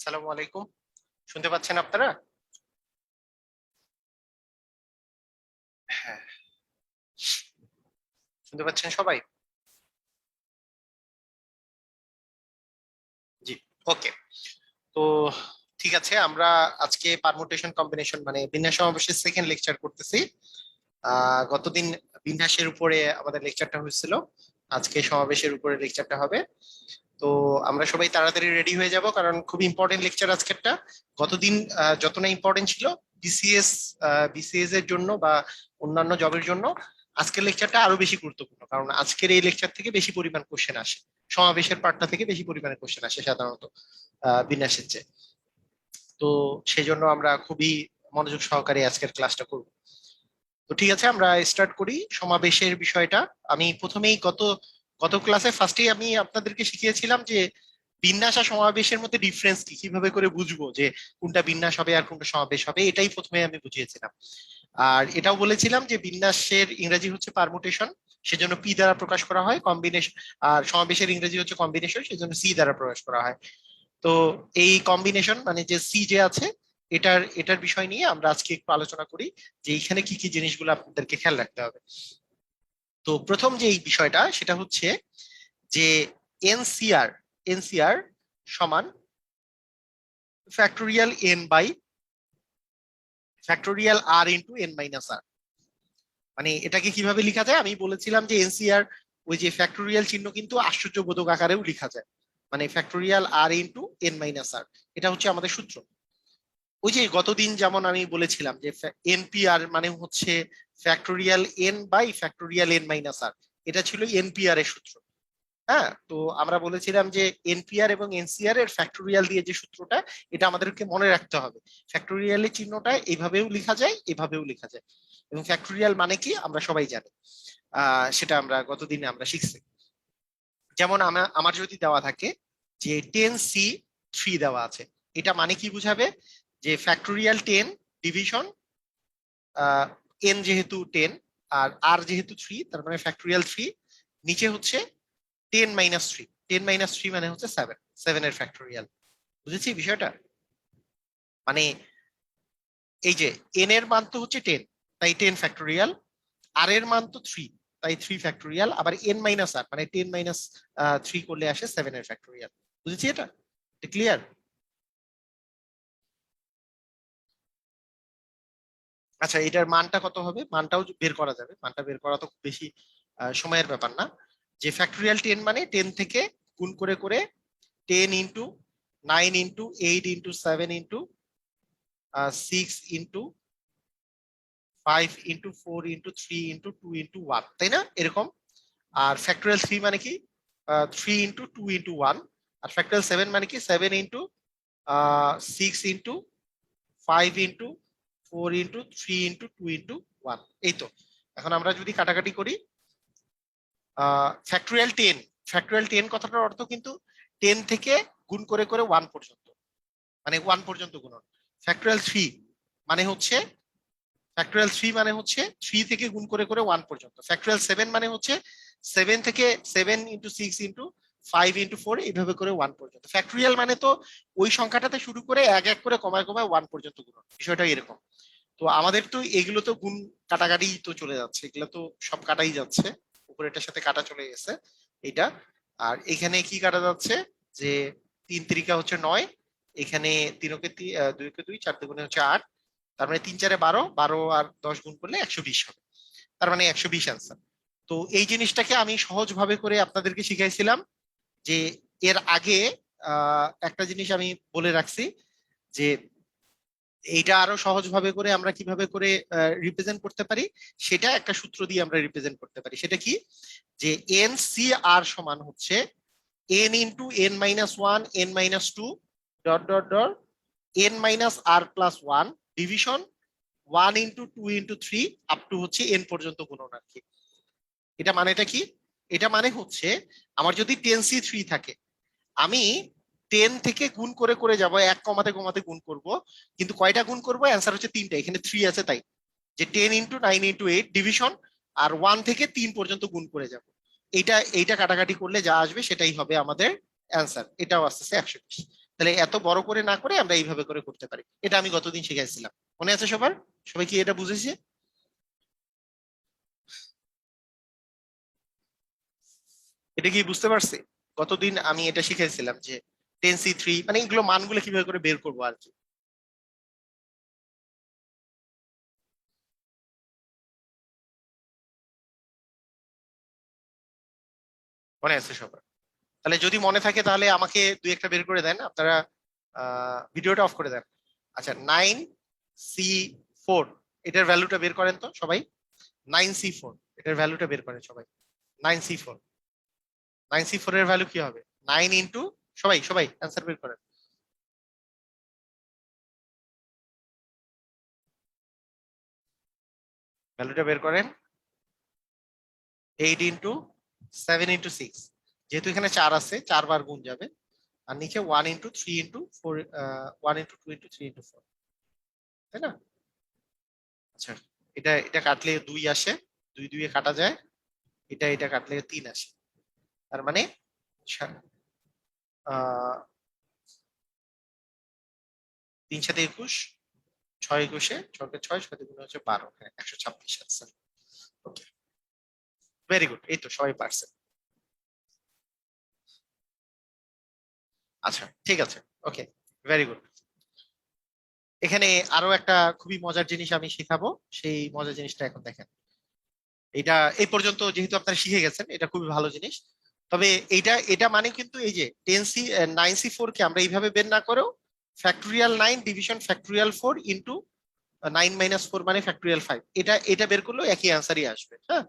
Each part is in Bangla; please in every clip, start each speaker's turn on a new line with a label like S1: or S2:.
S1: আসসালামু আলাইকুম। শুনতে পাচ্ছেন আপনারা? হ্যাঁ, শুনতে পাচ্ছেন সবাই? জি। ওকে। তো ঠিক আছে, আমরা আজকে পারমুটেশন কম্বিনেশন মানে বিন্যাস সমাবেশের সেকেন্ড লেকচার করতেছি। গতদিন বিন্যাসের উপরে আমাদের লেকচারটা হয়েছিল, আজকে সমাবেশের উপরে লেকচারটা হবে। তো আমরা সবাই তাড়াতাড়ি রেডি হয়ে যাব, কারণ খুব ইম্পর্টেন্ট লেকচার আজকেরটা। গতদিন যত না ইম্পর্টেন্ট ছিল বিসিএস বিসিএস এর জন্য বা অন্যান্য জবের জন্য, আজকের লেকচারটা আরো বেশি গুরুত্বপূর্ণ, কারণ আজকের এই লেকচার থেকে বেশি পরিমাণ কোশ্চেন আসে, সমাবেশের পার্টটা থেকে বেশি পরিমাণে কোশ্চেন আসে সাধারণত বিন্যাসের চেয়ে। তো সেই জন্য আমরা খুবই মনোযোগ সহকারে আজকের ক্লাসটা করব। তো ঠিক আছে, আমরা স্টার্ট করি সমাবেশের বিষয়টা। আমি প্রথমেই গত গত ক্লাসে ফার্স্টেই আমি আপনাদেরকে শিখিয়েছিলাম যে বিন্যাস আর সমাবেশের মধ্যে ডিফারেন্স কি, কিভাবে করে বুঝবো যে কোনটা বিন্যাস হবে আর কোনটা সমাবেশ হবে, এটাই প্রথমে আমি বুঝিয়েছিলাম। আর এটাও বলেছিলাম যে বিন্যাসের ইংরেজি হচ্ছে পারমুটেশন, সেজন্য পি দ্বারা প্রকাশ করা হয় কম্বিনেশন। আর সমাবেশের ইংরেজি হচ্ছে কম্বিনেশন, সেজন্য সি দ্বারা প্রকাশ করা হয়। তো এই কম্বিনেশন মানে যে সি যে আছে, এটার এটার বিষয় নিয়ে আমরা আজকে একটু আলোচনা করি, যে এখানে কি কি জিনিসগুলো আপনাদেরকে খেয়াল রাখতে হবে। তো প্রথম যে এই বিষয়টা সেটা হচ্ছে যে এনসিআর এনসিআর সমান factorial n by factorial r into N minus r. মানে এটাকে কিভাবে লেখা যায়, আমি বলেছিলাম যে এনসিআর ওই যে ফ্যাক্টোরিয়াল চিহ্ন কিন্তু আশ্চর্যবোধক আকারেও লেখা যায়, মানে factorial r into N minus r, এটা হচ্ছে আমাদের সূত্র। ওই যে গতদিন যেমন আমি বলেছিলাম যে এনপিআর মানে হচ্ছে factorial n by factorial n minus r, এটা ছিল এনপিআর এর সূত্র। হ্যাঁ, তো আমরা বলেছিলাম যে এনপিআর এবং এনসিআর এর ফ্যাক্টোরিয়াল দিয়ে যে সূত্রটা, এটা আমাদেরকে মনে রাখতে হবে। ফ্যাক্টোরিয়ালের চিহ্নটা এইভাবেও লেখা যায়, এভাবেও লেখা যায়, এবং ফ্যাক্টোরিয়াল মানে কি আমরা সবাই জানি। সেটা আমরা গতদিনে আমরা শিখছি। যেমন আমার যদি দেওয়া থাকে যে 10C3 দেওয়া আছে, এটা মানে কি বুঝাবে, যে ফ্যাক্টোরিয়াল 10 ডিভিশন এন যেহেতু 10 আর আর যেহেতু 3, তার মানে ফ্যাক্টোরিয়াল 3, নিচে হচ্ছে 10 - 3। 10 - 3 মানে হচ্ছে 7, 7 এর ফ্যাক্টোরিয়াল। বুঝেছি বিষয়টা? মানে এই যে এন এর মান তো হচ্ছে 10, তাই 10 ফ্যাক্টোরিয়াল, আর এর মান তো 3, তাই 3 ফ্যাক্টোরিয়াল, আবার এন মাইনাস আর মানে 10 - 3 করলে আসে 7 এর ফ্যাক্টোরিয়াল। বুঝেছি এটা? ক্লিয়ার? আচ্ছা, এটার মানটা কত হবে মানটাও বের করা যাবে, মানটা বের করা তো খুব বেশি সময়ের ব্যাপার না। যে ফ্যাক্টোরিয়াল 10 মানে 10 থেকে গুণ করে করে 10 into 9 into 8 into 7 into 6 into 5 into 4 into 3 into 2 into 1, তাই না এরকম? আর ফ্যাক্টোরিয়াল 3 মানে কি 3 ইন্টু 2 ইন্টু 1। আর ফ্যাক্টোরিয়াল 7 মানে কি 7 into 6 into 5 into 4 into 3 into 2 into 1। এই তো। এখন আমরা যদি কাটাকাটি করি, ফ্যাক্টোরিয়াল 10, ফ্যাক্টোরিয়াল 10 কথাটার অর্থ কিন্তু 10 থেকে গুণ করে করে 1 পর্যন্ত, মানে 1 পর্যন্ত গুণন। ফ্যাক্টোরিয়াল 3 মানে হচ্ছে ফ্যাক্টোরিয়াল 3 মানে হচ্ছে 3 থেকে গুণ করে করে 1 পর্যন্ত। ফ্যাক্টোরিয়াল 7 মানে হচ্ছে 7 থেকে 7 ইন্টু 6 ইন্টু 5 ইন্টু 4 এইভাবে করে 1 পর্যন্ত। ফ্যাক্টোরিয়াল মানে তো ওই সংখ্যাটাতে শুরু করে এক এক করে কমায় কমায় 1 পর্যন্ত গুণন, বিষয়টা এরকম। তো আমাদের তো এগুলো তো গুণ কাটাকাটি তো চলে যাচ্ছে, এগুলো তো সব কাটাই যাচ্ছে, উপরেটার সাথে কাটা চলে গেছে এটা। আর এখানে কি কাটা যাচ্ছে, যে 3 তিরিকা হচ্ছে 9, এখানে 3 কে 2 কে 2, 4 দুগুণে হচ্ছে 8, তার মানে 3 4 12, 12 আর 10 গুণ করলে 120 হবে, তার মানে 120 আনসার। তো এই জিনিসটাকে আমি সহজ ভাবে করে আপনাদেরকে শিখাইছিলাম, যে এর আগে একটা জিনিস আমি বলে রাখছি, যে এইটা আরো সহজ ভাবে করে আমরা কিভাবে করে রিপ্রেজেন্ট করতে পারি, সেটা একটা সূত্র দিয়ে আমরা রিপ্রেজেন্ট করতে পারি। সেটা কি, যে এন সি আর সমান হচ্ছে N into N minus one N minus two dot dot dot N minus R plus one division 1 into 2 into 3 up to হচ্ছে এন পর্যন্ত গুণন আর কি। এটা মানেটা কি? এটা মানে হচ্ছে আমার যদি 10C3 থাকে, আমি 10 থেকে গুণ করে করে যাব, এক কমাতে কমাতে গুণ করব, কিন্তু কয়টা গুণ করব, অ্যান্সার হচ্ছে 3টা, এখানে 3 আছে তাই। যে 10 ইন্টু 9 ইন্টু 8 ডিভিশন, আর 1 থেকে 3 পর্যন্ত গুণ করে যাব। এইটা এইটা কাটাকাটি করলে যা আসবে সেটাই হবে আমাদের অ্যান্সার, এটাও আসতেছে 120। তাহলে এত বড় করে না করে আমরা এইভাবে করে করতে পারি। এটা আমি গতদিন শিখাইছিলাম, মনে আছে সবার? সবাই কি এটা বুঝেছে? এটা কি বুঝতে পারছে? গতদিন আমি এটা শিখাইছিলাম যে 10C3 মানে এগুলো মানগুলো কিভাবে করে বের করবো আর কি। মনে আছে সবার? তাহলে যদি মনে থাকে তাহলে আমাকে দুই একটা বের করে দেন আপনারা। ভিডিওটা অফ করে দেন। আচ্ছা, 9C4 এটার ভ্যালুটা বের করেন তো সবাই। 9C4 এটার ভ্যালুটা বের করেন সবাই। 9C4, 9C4 এর ভ্যালু কি হবে? 9 ইন্টু, সবাই সবাই অ্যান্সার বের করেন। ভ্যালুটা বের করেন। 8 ইন্টু 7 ইন্টু 6, যেহেতু এখানে 4 আছে 4 বার গুণ যাবে। আর নিচে 1 into 3 into 4, 1 into 2 into 3 into 4, তাই না? আচ্ছা, এটা এটা কাটলে 2 আসে, 2 2 এ কাটা যায়। এটা এটা কাটলে 3 আসে। তার মানে আহ 3 7 21, 6 21, 6 6 7 হচ্ছে 12, হ্যাঁ 126 আনসার। ওকে, ভেরি গুড, এই তো সবাই পারছে। আচ্ছা ঠিক আছে, ওকে, ভেরি গুড। এখানে আরো একটা খুবই মজার জিনিস আমি শেখাবো, সেই মজার জিনিসটা এখন দেখেন। এটা এই পর্যন্ত যেহেতু আপনারা শিখে গেছেন, এটা খুবই ভালো জিনিস। তবে এটা এটা মানে কিন্তু এই যে 9C4 কে আমরা এইভাবে বের না করেও ফ্যাক্টোরিয়াল 9 ডিভিশন ফ্যাক্টোরিয়াল 4 ইন্টু 9 - 4 মানে ফ্যাক্টোরিয়াল 5, এটা এটা বের করলেও একই অ্যান্সারই আসবে। হ্যাঁ,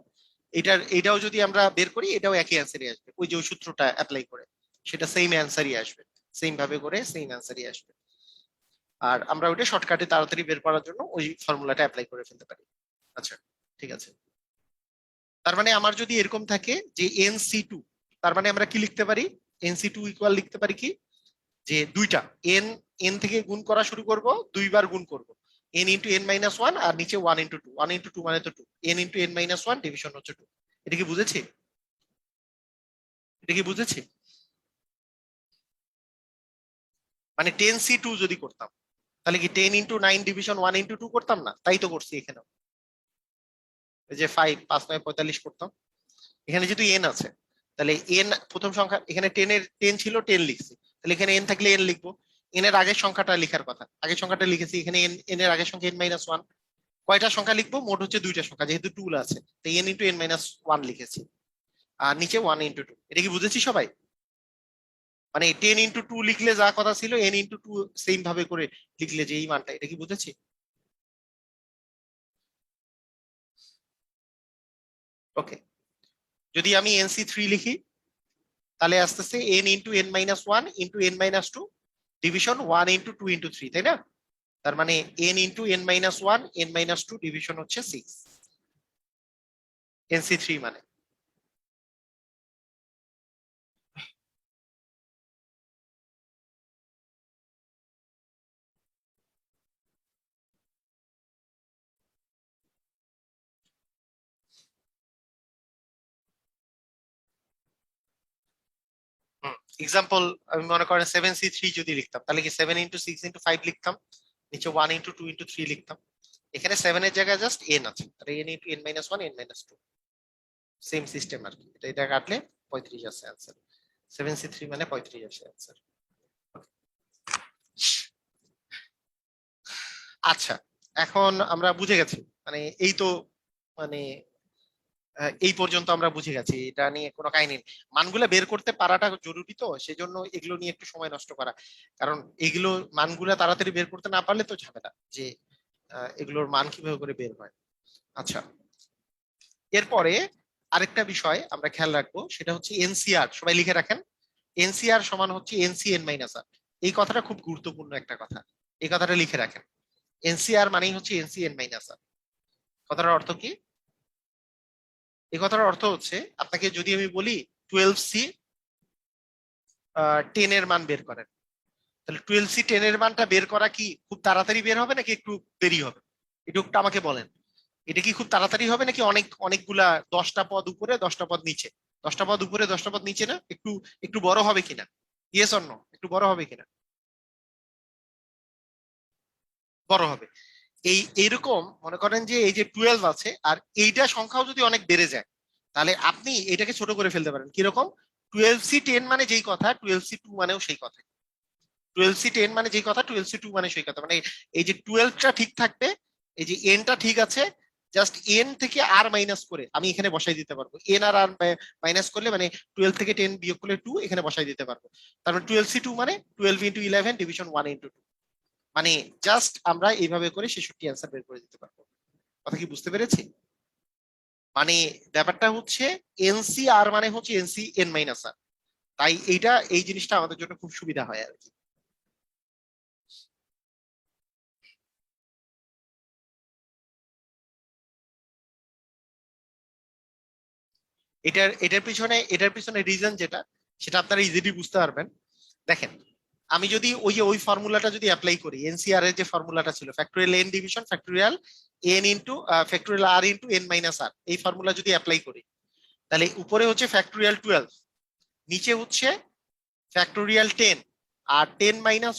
S1: এটাও যদি আমরা বের করি এটাও একই অ্যান্সারই আসবে, ওই যে ওই সূত্রটা অ্যাপ্লাই করে সেটা সেম অ্যান্সারই আসবে। সেম ভাবে করে সেম অ্যান্সারই আসবে। আর আমরা ওইটা শর্টকাটে তাড়াতাড়ি বের করার জন্য ওই ফর্মুলাটা অ্যাপ্লাই করে ফেলতে পারি। আচ্ছা ঠিক আছে। তার মানে আমার যদি এরকম থাকে যে NC2, তার মানে আমরা কি লিখতে পারি? NC2 ইকুয়াল লিখতে পারি কি, যে দুইটা এন, এন থেকে গুণ করা শুরু করব, দুইবার গুণ করব, n × n - 1 আর নিচে 1 × 2, 1 × 2 মানে তো 2, n × n - 1 ডিভিশন হচ্ছে 2। এটা কি বুঝেছি? এটা কি বুঝেছি? মানে 10C2 যদি করতাম তাহলে কি 10 × 9 ডিভিশন 1 × 2 করতাম না? তাই তো করছি এখানে। এই যে 5 5 9 45 করতাম। এখানে যেহেতু এন আছে, তাহলে এন প্রথম সংখ্যা, এখানে 10 ছিল 10 লিখছি, তাহলে এখানে এন থাকলে এন লিখবো। এন এর আগের সংখ্যাটা লিখার কথা, আগের সংখ্যাটা লিখেছি, এখানে এন, এন এর আগের সংখ্যা n - 1। কয়টা সংখ্যা লিখবো? মোট হচ্ছে দুইটা সংখ্যা, যেহেতু টুল আছে তাই n × n - 1 লিখেছি। আর নিচে 1 × 2। এটা কি বুঝেছি সবাই? মানে 10 × 2 লিখলে যা কথা ছিল n × 2 সেম ভাবে করে লিখলে যে এই মানটা, এটা কি বুঝেছি? ওকে, যদি আমি NC3 লিখি তাহলে আসতেছে n × n - 1 × ডিভিশন 1 × 2 × 3, তাই না? তার মানে n × n - 1 n - 2 ডিভিশন হচ্ছে 6, NC3 মানে। এক্সাম্পল, আমি মনে করেন 7C3 যদি লিখতাম তাহলে কি 7 × 6 × 5 লিখতাম, নিচে 1 × 2 × 3 লিখতাম। এখানে 7 এর জায়গায় জাস্ট n আছে, তাহলে n × n - 1 n - 2, same system আর কি। এটা এটা কাটলে 35 আসে অ্যান্সার। 7C3 মানে 35 আসে অ্যান্সার। আচ্ছা, এখন আমরা বুঝে গেছি, মানে এই তো, মানে এই পর্যন্ত আমরা বুঝে গেছি, এটা নিয়ে কোনো কাহিনী নেই। মানগুলো বের করতে পারাটা জরুরি, তো সেজন্য এগুলো নিয়ে একটু সময় নষ্ট করা। কারণ এগুলো মানগুলো তাড়াতাড়ি বের করতে না পারলে তো ঝামেলা, যে এগুলোর মান কিভাবে করে বের হয়। আচ্ছা, এরপরে আরেকটা বিষয় আমরা খেয়াল রাখবো, সেটা হচ্ছে এনসিআর, সবাই লিখে রাখেন। এনসিআর সমান হচ্ছে NC n - 1। এই কথাটা খুব গুরুত্বপূর্ণ একটা কথা, এই কথাটা লিখে রাখেন। এনসিআর মানেই হচ্ছে NC n - 1। কথাটার অর্থ কি? এই কথাটার অর্থ হচ্ছে, আপনাকে যদি আমি বলি 12C 10 এর মান বের করেন, তাহলে 12C 10 এর মানটা বের করা কি খুব তাড়াতাড়ি বের হবে নাকি একটু দেরি হবে? একটু একটু আমাকে বলেন, এটা কি খুব তাড়াতাড়ি হবে নাকি অনেক অনেকগুলা 10টা পদ উপরে 10টা পদ নিচে, 10টা পদ উপরে 10টা পদ নিচে না একটু একটু বড় হবে কিনা? ইয়েস অর নো, একটু বড় হবে কিনা? বড় হবে। এইরকম মনে করেন যে এই যে 12 আছে আর এইটা সংখ্যাও যদি অনেক বেড়ে যায়, তাহলে আপনি এটাকে ছোট করে ফেলতে পারেন। কিরকম? 12C10 মানে যেই কথা, 12C2 মানেও সেই কথা। 12C10 মানে যেই কথা, 12C2 মানে সেই কথা। মানে এই যে 12টা ঠিক থাকবে, এই যে এনটা ঠিক আছে, জাস্ট এন থেকে আর মাইনাস করে আমি এখানে বসাই দিতে পারবো। এন আর আর মাইনাস করলে মানে 12 থেকে 10 বিয়োগ করলে 2 এখানে বসাই দিতে পারবো। তার মানে 12C2 মানে 12 × 11 ডিভিশন 1 × 2। মানে জাস্ট আমরা এইভাবে করে 66 অ্যান্সার বের করে দিতে পারবো। কথা কি বুঝতে পেরেছি? মানে ব্যাপারটা হচ্ছে এনসি আর মানে হচ্ছে এনসি এন মাইনাস আর, তাই এইটা এই জিনিসটা আমাদের জন্য খুব সুবিধা হয় আর কি। এটার পিছনে রিজন যেটা, সেটা আপনারা ইজিলি বুঝতে পারবেন। দেখেন, আমি যদি ওই ফর্মুলাটা যদি অ্যাপ্লাই করি, এনসিআর এর যে ফর্মুলাটা ছিল, factorial n division factorial n into factorial r into N minus r, এই ফর্মুলা যদি অ্যাপ্লাই করি, তাহলে উপরে হচ্ছে ফ্যাক্টোরিয়াল 12, নিচে হচ্ছে ফ্যাক্টোরিয়াল 10, আর 10 মাইনাস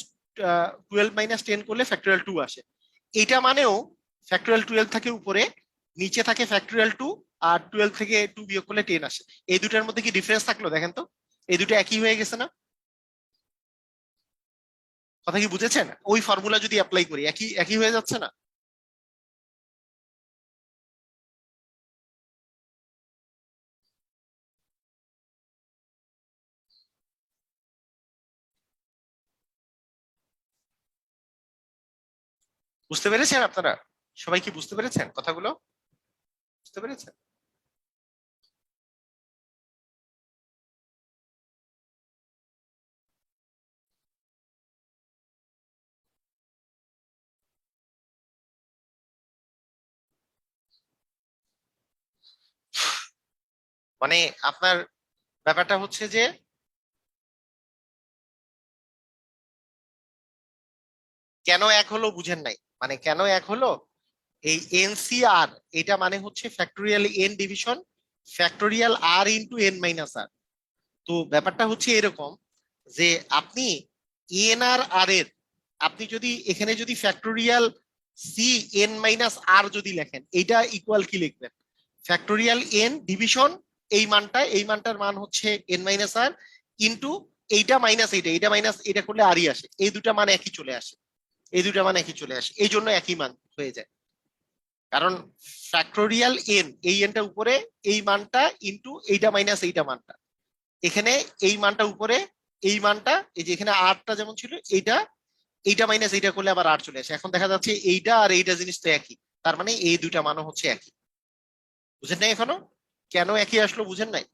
S1: 12 - 10 করলে ফ্যাক্টোরিয়াল 2 আসে। এটা মানেও ফ্যাক্টোরিয়াল 12 থাকে উপরে, নিচে থাকে ফ্যাক্টোরিয়াল 2, আর 12 থেকে 2 বিয়োগ করলে 10 আসে। এই দুটার মধ্যে কি ডিফারেন্স থাকলো দেখেন তো? এই দুটো একই হয়ে গেছে না? কথা কি বুঝেছেন? ওই ফর্মুলা যদি অ্যাপ্লাই করি, একই একই হয়ে যাচ্ছে না? বুঝতে পেরেছেন আপনারা? সবাই কি বুঝতে পেরেছেন কথাগুলো? বুঝতে পেরেছেন? মানে আপনার ব্যাপারটা হচ্ছে যে কেন এক হলো বুঝেন নাই। মানে কেন এক হলো, এই এনসিআর এটা মানে হচ্ছে factorial n division factorial r into N minus আর। তো ব্যাপারটা হচ্ছে এরকম যে আপনি এন আর আর এর, আপনি যদি এখানে যদি ফ্যাক্টোরিয়াল সি এন মাইনাস আর যদি লেখেন, এটা ইকুয়াল কি লিখবেন? ফ্যাক্টোরিয়াল এন ডিভিশন এই মানটার মান হচ্ছে এন মাইনাস আর ইন্টু এইটা মাইনাস এইটা মাইনাস এটা করলে আরই আসে, এই দুটা মান একই চলে আসে। এই দুটা মান একই চলে আসে, এই জন্য একই মান হয়ে যায়। কারণ ফ্যাক্টোরিয়াল এন, এই এনটা উপরে, এই মানটা ইন্টু এইটা মাইনাস এইটা মানটা, এখানে এই মানটা উপরে, এই মানটা এই যে এখানে আরটা যেমন ছিল এইটা, এইটা মাইনাস এইটা করলে আবার আর চলে আসে। এখন দেখা যাচ্ছে এইটা আর এইটা জিনিস তো একই, তার মানে এই দুইটা মানও হচ্ছে একই। বুঝেন নাই এখনো? কেন একই আসলো বুঝেন নাই?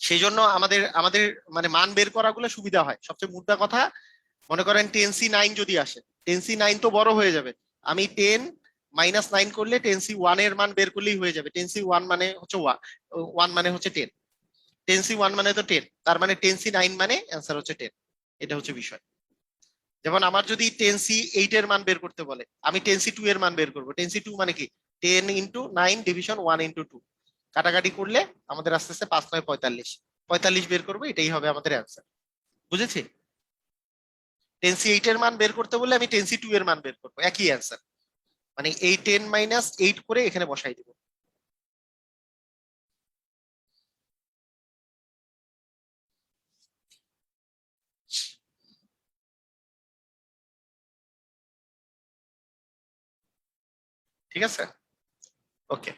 S1: সেই জন্য আমাদের আমাদের মানে মান বের করাগুলো সুবিধা হয়। সবচেয়ে মোটা কথা, মনে করেন 10C9 যদি আসে, 10C9 তো বড় হয়ে যাবে, আমি 10 - 9 করলে 10C1 এর মান বের করলেই হয়ে যাবে। 10C1 মানে হচ্ছে 1 মানে হচ্ছে 10, 10C1 মানে তো 10, তার মানে 10C9 মানে অ্যান্সার হচ্ছে 10। এটা হচ্ছে বিষয়। যেমন আমার যদি 10C8 এর মান বের করতে বলে, আমি 10C2 এর মান বের করবো। 10C2 মানে কি? 10 × 9 ডিভিশন 1 × 2, কাটাকাটি করলে আমাদের আস্তে আস্তে 5 × 9 = 45, 45 বের করবো, এটাই হবে আমাদের অ্যান্সার। বুঝেছি? 10C8 এর মান বের করতে বললে আমি 10C2 এর মান বের করবো, একই অ্যান্সার। মানে এই 10 - 8 করে এখানে বসাই দিব। ঠিক আছে? ওকে।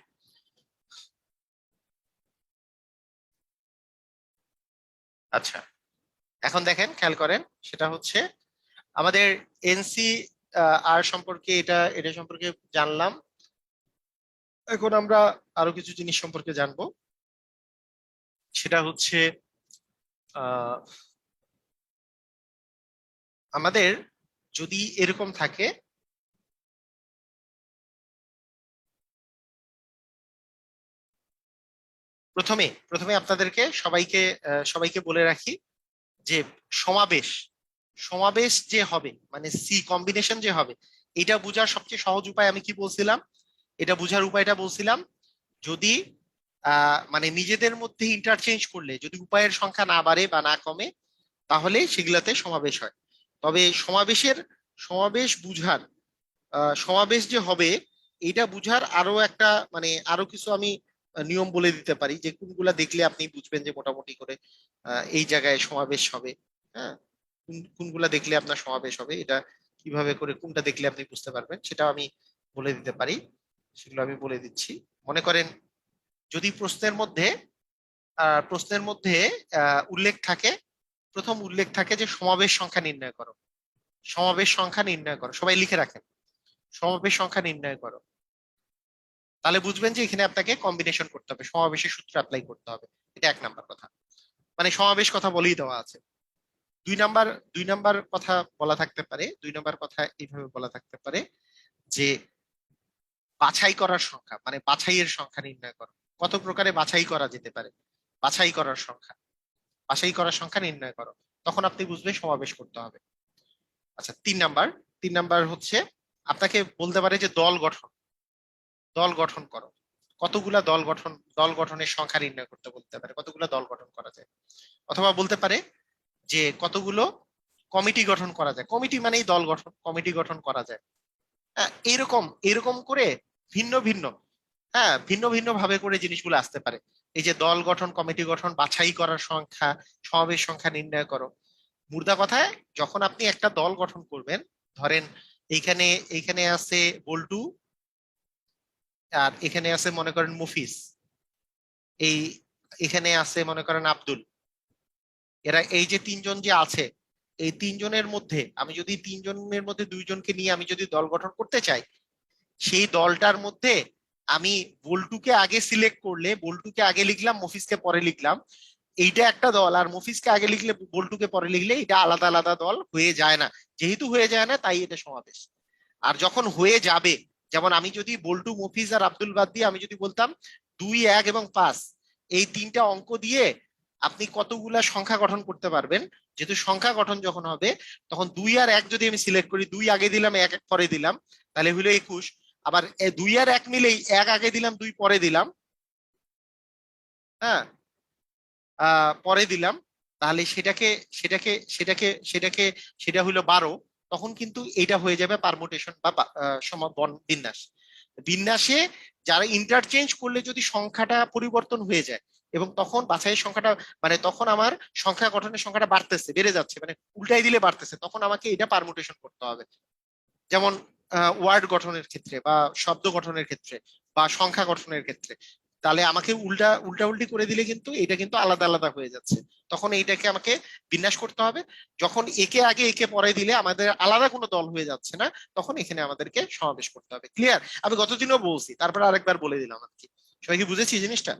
S1: আচ্ছা, এখন দেখেন, খেয়াল করেন, সেটা হচ্ছে আমাদের এনসি আর সম্পর্কে, এটা সম্পর্কে জানলাম। এখন আমরা আরো কিছু জিনিস সম্পর্কে জানবো। সেটা হচ্ছে আহ, আমাদের যদি এরকম থাকে, প্রথমে প্রথমে আপনাদেরকে সবাইকে বলে রাখি যে সমাবেশ সমাবেশ যে হবে, মানে সি কম্বিনেশন যে হবে, এটা বোঝার সবচেয়ে সহজ উপায় আমি কি বলছিলাম? এটা বোঝার উপায়টা বলছিলাম, যদি মানে নিজেদের মধ্যে ইন্টারচেঞ্জ করলে যদি উপায়ের সংখ্যা না বাড়ে বা না কমে, তাহলে সেগুলাতে সমাবেশ হয়। তবে সমাবেশ বুঝার সমাবেশ যে হবে এটা বুঝার আরো একটা মানে আরো কিছু আমি নিয়ম বলে দিতে পারি, যে কোনগুলা দেখলে আপনি বুঝবেন যে মোটামুটি করে এই জায়গায় সমাবেশ হবে। হ্যাঁ, কোনগুলা দেখলে আপনার সমাবেশ হবে, এটা কিভাবে করে কোনটা দেখলে আপনি বুঝতে পারবেন সেটাও আমি বলে দিতে পারি। সেগুলো আমি বলে দিচ্ছি। মনে করেন যদি প্রশ্নের মধ্যে উল্লেখ থাকে, প্রথম উল্লেখ থাকে যে সমাবেশ সংখ্যা নির্ণয় করো। সমাবেশ সংখ্যা নির্ণয় করো, সবাই লিখে রাখেন, সমাবেশ সংখ্যা নির্ণয় করো। তাহলে বুঝবেন যে এখানে আপনাকে কম্বিনেশন করতে হবে, সমাবেশের সূত্র অ্যাপ্লাই করতে হবে। এটা এক নাম্বার কথা, মানে সমাবেশ কথা বলেই দেওয়া আছে। দুই নাম্বার দুই নাম্বার কথা বলা থাকতে পারে, দুই নাম্বার কথা এইভাবে বলা থাকতে পারে যে বাছাই করার সংখ্যা, মানে বাছাইয়ের সংখ্যা নির্ণয় করো। কত প্রকারে বাছাই করা যেতে পারে, বাছাই করার সংখ্যা, বাছাই করার সংখ্যা নির্ণয় করো। তখন আপনি বুঝবেন সমাবেশ করতে হবে। আচ্ছা, তিন নাম্বার হচ্ছে আপনাকে বলতে পারে যে দল গঠন করো। কতগুলা দল গঠনের সংখ্যা নির্ণয় করতে বলতে পারে, কতগুলা দল গঠন করা যায়। অথবা বলতে পারে যে কতগুলো কমিটি গঠন করা যায়, কমিটি মানেই দল গঠন, কমিটি গঠন করা যায়। এইরকম এরকম করে ভিন্ন ভিন্ন, ভিন্ন ভিন্ন ভাবে করে জিনিসগুলো আসতে পারে। এই যে দল গঠন, কমিটি গঠন, বাছাই করার সংখ্যা, সমাবেশ সংখ্যা নির্ণয় করো। মুদ্রা কথায় যখন আপনি একটা দল গঠন করবেন, ধরেন এইখানে এইখানে আছে বল্টু, আর এখানে আছে মনে করেন মুফিস, এই এখানে আছে মনে করেন আব্দুল। এরা এই যে তিনজন যে আছে, এই তিনজনের মধ্যে আমি যদি তিনজনের মধ্যে দুইজনকে নিয়ে আমি যদি দল গঠন করতে চাই, সেই দলটার মধ্যে আমি বল্টুকে আগে সিলেক্ট করলে, বল্টুকে আগে লিখলাম, মফিজকে পরে লিখলাম, এইটা একটা দল। আর মফিজকে আগে লিখলে, বল্টুকে পরে লিখলে, এটা আলাদা আলাদা দল হয়ে যায় না। যেহেতু হয়ে যায় না, তাই এটা সমাবেশ। আর যখন হয়ে যাবে, যেমন আমি যদি বল্টু, মফিজ আর আব্দুল বাদ দিয়ে আমি যদি বলতাম 2, 1 এবং 5, এই তিনটা অঙ্ক দিয়ে আপনি কতগুলা সংখ্যা গঠন করতে পারবেন। যেহেতু সংখ্যা গঠন যখন হবে, তখন 2 আর 1 যদি আমি সিলেক্ট করি, 2 আগে দিলাম, 1 পরে দিলাম, তাহলে হলো 21। আবার 2 আর 1 মিলেই 1 আগে দিলাম, 2 পরে দিলাম, হ্যাঁ, পরে দিলাম, তাহলে সেটাকে সেটাকে সেটাকে সেটাকে সেটা হলো 12। তখন কিন্তু এটা হয়ে যাবে পারমুটেশন বা বিন্যাস। বিন্যাসে যারা ইন্টারচেঞ্জ করলে যদি সংখ্যাটা পরিবর্তন হয়ে যায়, এবং তখন বাছাইয়ের সংখ্যাটা, মানে তখন আমার সংখ্যা গঠনের সংখ্যাটা বাড়তেছে, বেড়ে যাচ্ছে, মানে উল্টাই দিলে বাড়তেছে, তখন আমাকে এটা পারমুটেশন করতে হবে। যেমন ওয়ার্ড গঠনের ক্ষেত্রে, বা শব্দ গঠনের ক্ষেত্রে, বা সংখ্যা গঠনের ক্ষেত্রে, তাহলে আমাকে উল্টা উল্টা উল্টি করে দিলে কিন্তু এটা কিন্তু আলাদা আলাদা হয়ে যাচ্ছে। তখন এইটাকে আমাকে বিন্যাস করতে হবে। যখন একে আগে একে পরে দিলে আমাদের আলাদা কোনো দল হয়ে যাচ্ছে না, তখন এখানে আমাদেরকে সমাবেশ করতে হবে। ক্লিয়ার? আমি গতদিনও বলছি, তারপর আরেকবার বলে দিলাম আর কি। সবাই কি বুঝেছি জিনিসটা?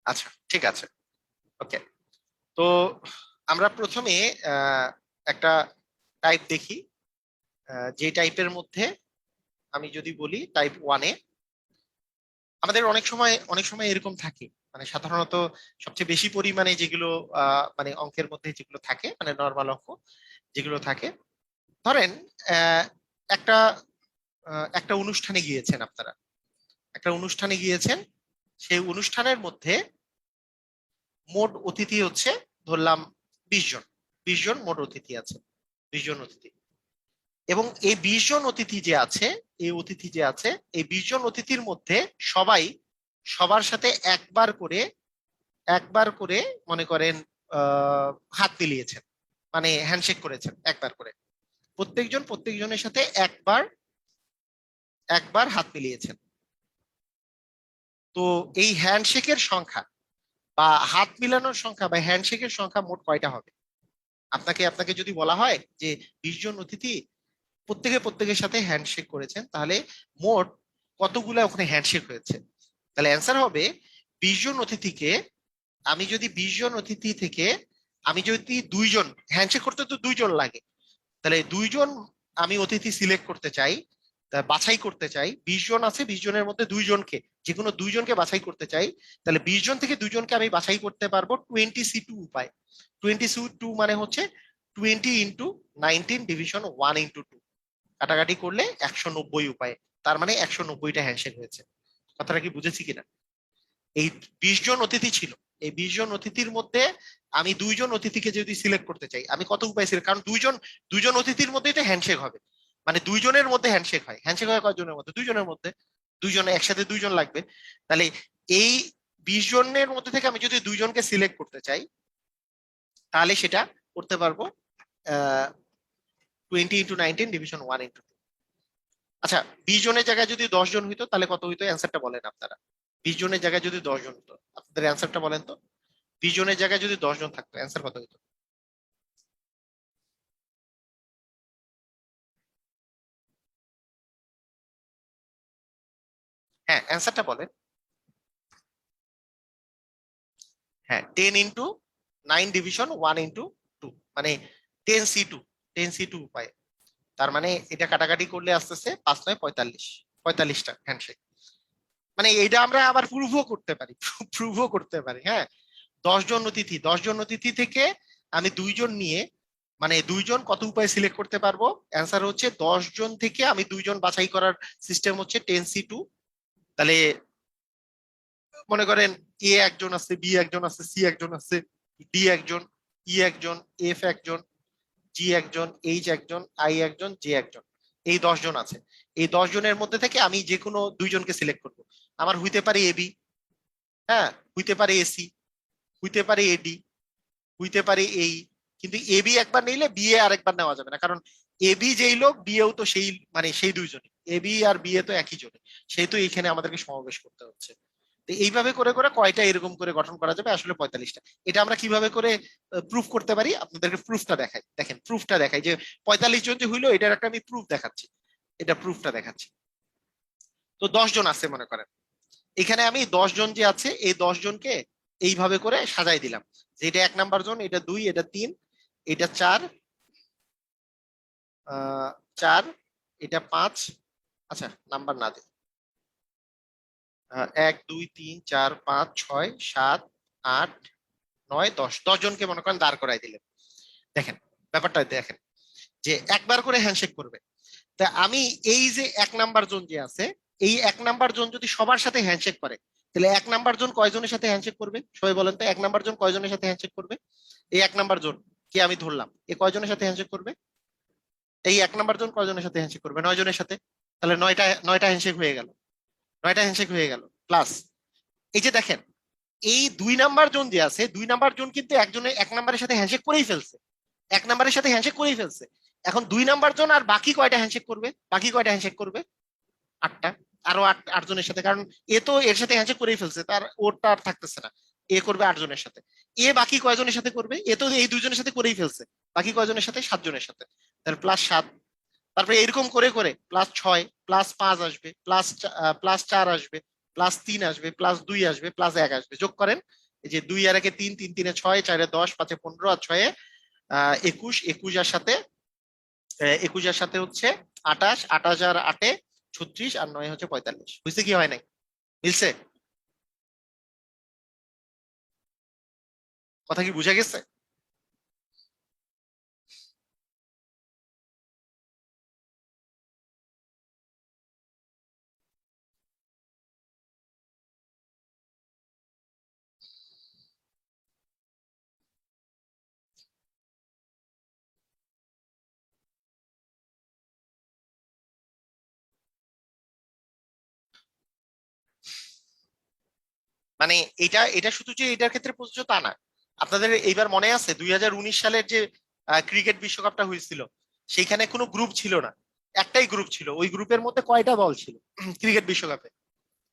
S1: আচ্ছা, ঠিক আছে, ওকে। তো আমরা প্রথমে আহ, একটা টাইপ দেখি। যে টাইপের মধ্যে আমি যদি বলি টাইপ 1-এ, আমাদের অনেক সময় এরকম থাকে, মানে সাধারণত সবচেয়ে বেশি পরিমাণে যেগুলো মানে অঙ্কের মধ্যে যেগুলো থাকে, মানে নর্মাল অঙ্ক যেগুলো থাকে, ধরেন আহ, একটা একটা অনুষ্ঠানে গিয়েছেন আপনারা, একটা অনুষ্ঠানে গিয়েছেন, সেই অনুষ্ঠানের মধ্যে মোট অতিথি হচ্ছে ধরলাম 20 জন। 20 জন মোট অতিথি আছে, 20 জন অতিথি। এবং এই 20 জন অতিথি যে আছে, এই 20 জন অতিথির মধ্যে সবাই সবার সাথে একবার করে মনে করেন হাত মিলিয়েছেন, মানে হ্যান্ডশেক করেছেন একবার করে। প্রত্যেকজনের সাথে একবার একবার হাত মিলিয়েছেন। তো এই হ্যান্ডশেকের সংখ্যা বা হাত মিলানোর সংখ্যা বা হ্যান্ডশেকের সংখ্যা মোট কয়টা হবে? আপনাকে আপনাকে যদি বলা হয় যে 20 জন অতিথি প্রত্যেকের সাথে হ্যান্ডশেক করেছেন, তাহলে মোট কতগুলা ওখানে হ্যান্ডশেক হয়েছে? তাহলে অ্যান্সার হবে 20 জন অতিথিকে, আমি যদি 20 জন অতিথি থেকে আমি যদি 2 জন, হ্যান্ডশেক করতে তো 2 জন লাগে, তাহলে 2 জন আমি অতিথি সিলেক্ট করতে চাই, বাছাই করতে চাই, 20 জন আছে, 20 জনের মধ্যে দুইজনকে, যে কোনো দুইজনকে বাছাই করতে চাই, তাহলে 20 জন থেকে দুইজনকে আমি বাছাই করতে পারবো 20C2 উপায়। 20C2 মানে হচ্ছে 20 × 19 ডিভিশন 1 × 2, কাটাকাটি করলে 190 উপায়। তার মানে 190টা হ্যান্ডশেক হয়েছে। কথাটা কি বুঝেছি কিনা? এই 20 জন অতিথি ছিল, এই 20 জন অতিথির মধ্যে আমি দুইজন অতিথিকে যদি সিলেক্ট করতে চাই, আমি কত উপায় সিলেক্ট, কারণ দুইজন দুইজন অতিথির মধ্যেই তো হ্যান্ডশেক হবে, মানে দুইজনের মধ্যে হ্যান্ডশেক হয়। হ্যান্ডশেক হয় কয়জনের মধ্যে? দুইজনের মধ্যে। দুইজন একসাথে দুইজন লাগবে। তাহলে এই 20 জনের মধ্যে থেকে আমি যদি দুইজনকে সিলেক্ট করতে চাই, তাহলে সেটা করতে পারবো 20 × 19 ডিভিশন 1 × 2। আচ্ছা, 20 জনের জায়গায় যদি 10 জন হইতো তাহলে কত হইতো? অ্যান্সারটা বলেন আপনারা। 20 জনের জায়গায় যদি 10 জন হতো, আপনাদের অ্যান্সারটা বলেন তো। 20 জনের জায়গায় যদি 10 জন থাকতো, অ্যান্সার কত হইতো? হ্যাঁ, অ্যান্সারটা বলেন। হ্যাঁ, 10 × 9 ডিভিশন 1 × 2, মানে 10C2, 10C2 উপায়। তার মানে এটা কাটাকাটি করলে আসতেছে 5 9 45, 45টা হ্যান্ডশেক। মানে এটা আমরা আবার প্রুভও করতে পারি, প্রুভও করতে পারি। হ্যাঁ, 10 জন অতিথি, 10 জন অতিথি থেকে আমি দুইজন নিয়ে, মানে দুইজন কত উপায় সিলেক্ট করতে পারবো? অ্যান্সার হচ্ছে 10 জন থেকে আমি দুইজন বাছাই করার সিস্টেম হচ্ছে 10C2। তাহলে মনে করেন এ একজন আছে, বি একজন আছে, সি একজন আছে, ডি একজন, ই একজন, এফ একজন, জি একজন, এইচ একজন, আই একজন, জে একজন, এই 10 জন আছে। এই 10 জনের মধ্যে থেকে আমি যে কোনো দুইজনকে সিলেক্ট করব। আমার হইতে পারে এবি, হ্যাঁ, হইতে পারে এসি, হইতে পারে এডি, হইতে পারে এই। কিন্তু এবি একবার নিলে বিএ আরেকবার নেওয়া যাবে না, কারণ এবি যেই লোক, বিএও তো সেই, মানে সেই দুইজনই, এবি আর বিএ তো একই জনে, সেহেতু এখানে আমাদেরকে সমাবেশ করতে হচ্ছে। তো এইভাবে করে করে কয়টা এরকম করে গঠন করা যাবে? আসলে 45টা। এটা আমরা কিভাবে করে প্রুফ করতে পারি? আপনাদেরকে প্রুফটা দেখাই, দেখেন প্রুফটা দেখাই যে 45 জন যে হইলো, এটার একটা আমি প্রুফ দেখাচ্ছি। এটা প্রুফটা দেখাচ্ছি। তো 10 জন আছে মনে করেন, এখানে আমি 10 জন যে আছে এই 10 জনকে এইভাবে করে সাজাই দিলাম, যে এটা 1 নাম্বার জোন, এটা 2, এটা 3, এটা 4, 4, এটা 5। আচ্ছা, নাম্বার না দিই, 1 2 3 4 5 6 7 8 9 10, 10 জনকে মনে করেন দাঁড় করাই দিলেন। দেখেন ব্যাপারটা দেখেন, যে একবার করে হ্যান্ডশেক করবে। তা আমি এই যে 1 নাম্বার জোন যে আছে, এই 1 নাম্বার জোন যদি সবার সাথে হ্যান্ডশেক করে, তাহলে 1 নাম্বার জোন কয়জনের সাথে হ্যান্ডশেক করবে? সবাই বলেন তো, 1 নাম্বার জোন কয়জনের সাথে হ্যান্ডশেক করবে? এই 1 নাম্বার জোন কে আমি ধরলাম, এ কয়জনের সাথে হ্যান্ডশেক করবে? এই 1 নাম্বার জোন কয়জনের সাথে হ্যান্ডশেক করবে? 9 জনের সাথে। তাহলে নয়টা নয়টা হ্যান্ডশেক হয়ে গেল, 9টা হ্যান্ডশেক হয়ে গেল। প্লাস এই যে দেখেন, এই 2 নাম্বার জোন যে আছে, 2 নাম্বার জোন কিন্তু একজনের 1 নাম্বারের সাথে হ্যান্ডশেক করেই ফেলছে, 1 নাম্বারের সাথে হ্যান্ডশেক করেই ফেলছে। এখন 2 নাম্বার জোন আর বাকি কয়টা হ্যান্ডশেক করবে? বাকি কয়টা হ্যান্ডশেক করবে? 8টা। আরো 8 জনের সাথে, কারণ এ তো এর সাথে হ্যান্ডশেক করেই ফেলছে, তার ওরটা আর থাকতেছে না। এ করবে 8 জনের সাথে। এ বাকি কয়জনের সাথে করবে? এ তো এই দুজনের সাথে করেই ফেলছে, বাকি কয়জনের সাথে? 7 জনের সাথে। তাহলে +7। তারপরে এরকম করে করে +6, +5 আসবে, +4 আসবে, +3 আসবে, +2 আসবে, +1 আসবে। যোগ করেন, এই যে 2 আর 1 3, 3 3 6, 4 10, 5 15 আর 6 21, 21 আর সাথে 21 আর সাথে হচ্ছে 28, 28 আর 8 36, আর 9 হচ্ছে 45। বুঝতে কি হয় নাই? মিলছে? কথা কি বুঝা গেছে? মানে এটা এটা শুধু যে এটার ক্ষেত্রে প্রযোজ্য তা না। আপনাদের এইবার মনে আছে 2019 সালের যে ক্রিকেট বিশ্বকাপটা হয়েছিল, সেইখানে কোনো গ্রুপ ছিল না, একটাই গ্রুপ ছিল। ওই গ্রুপের মধ্যে কয়টা দল ছিল? ক্রিকেট বিশ্বকাপে,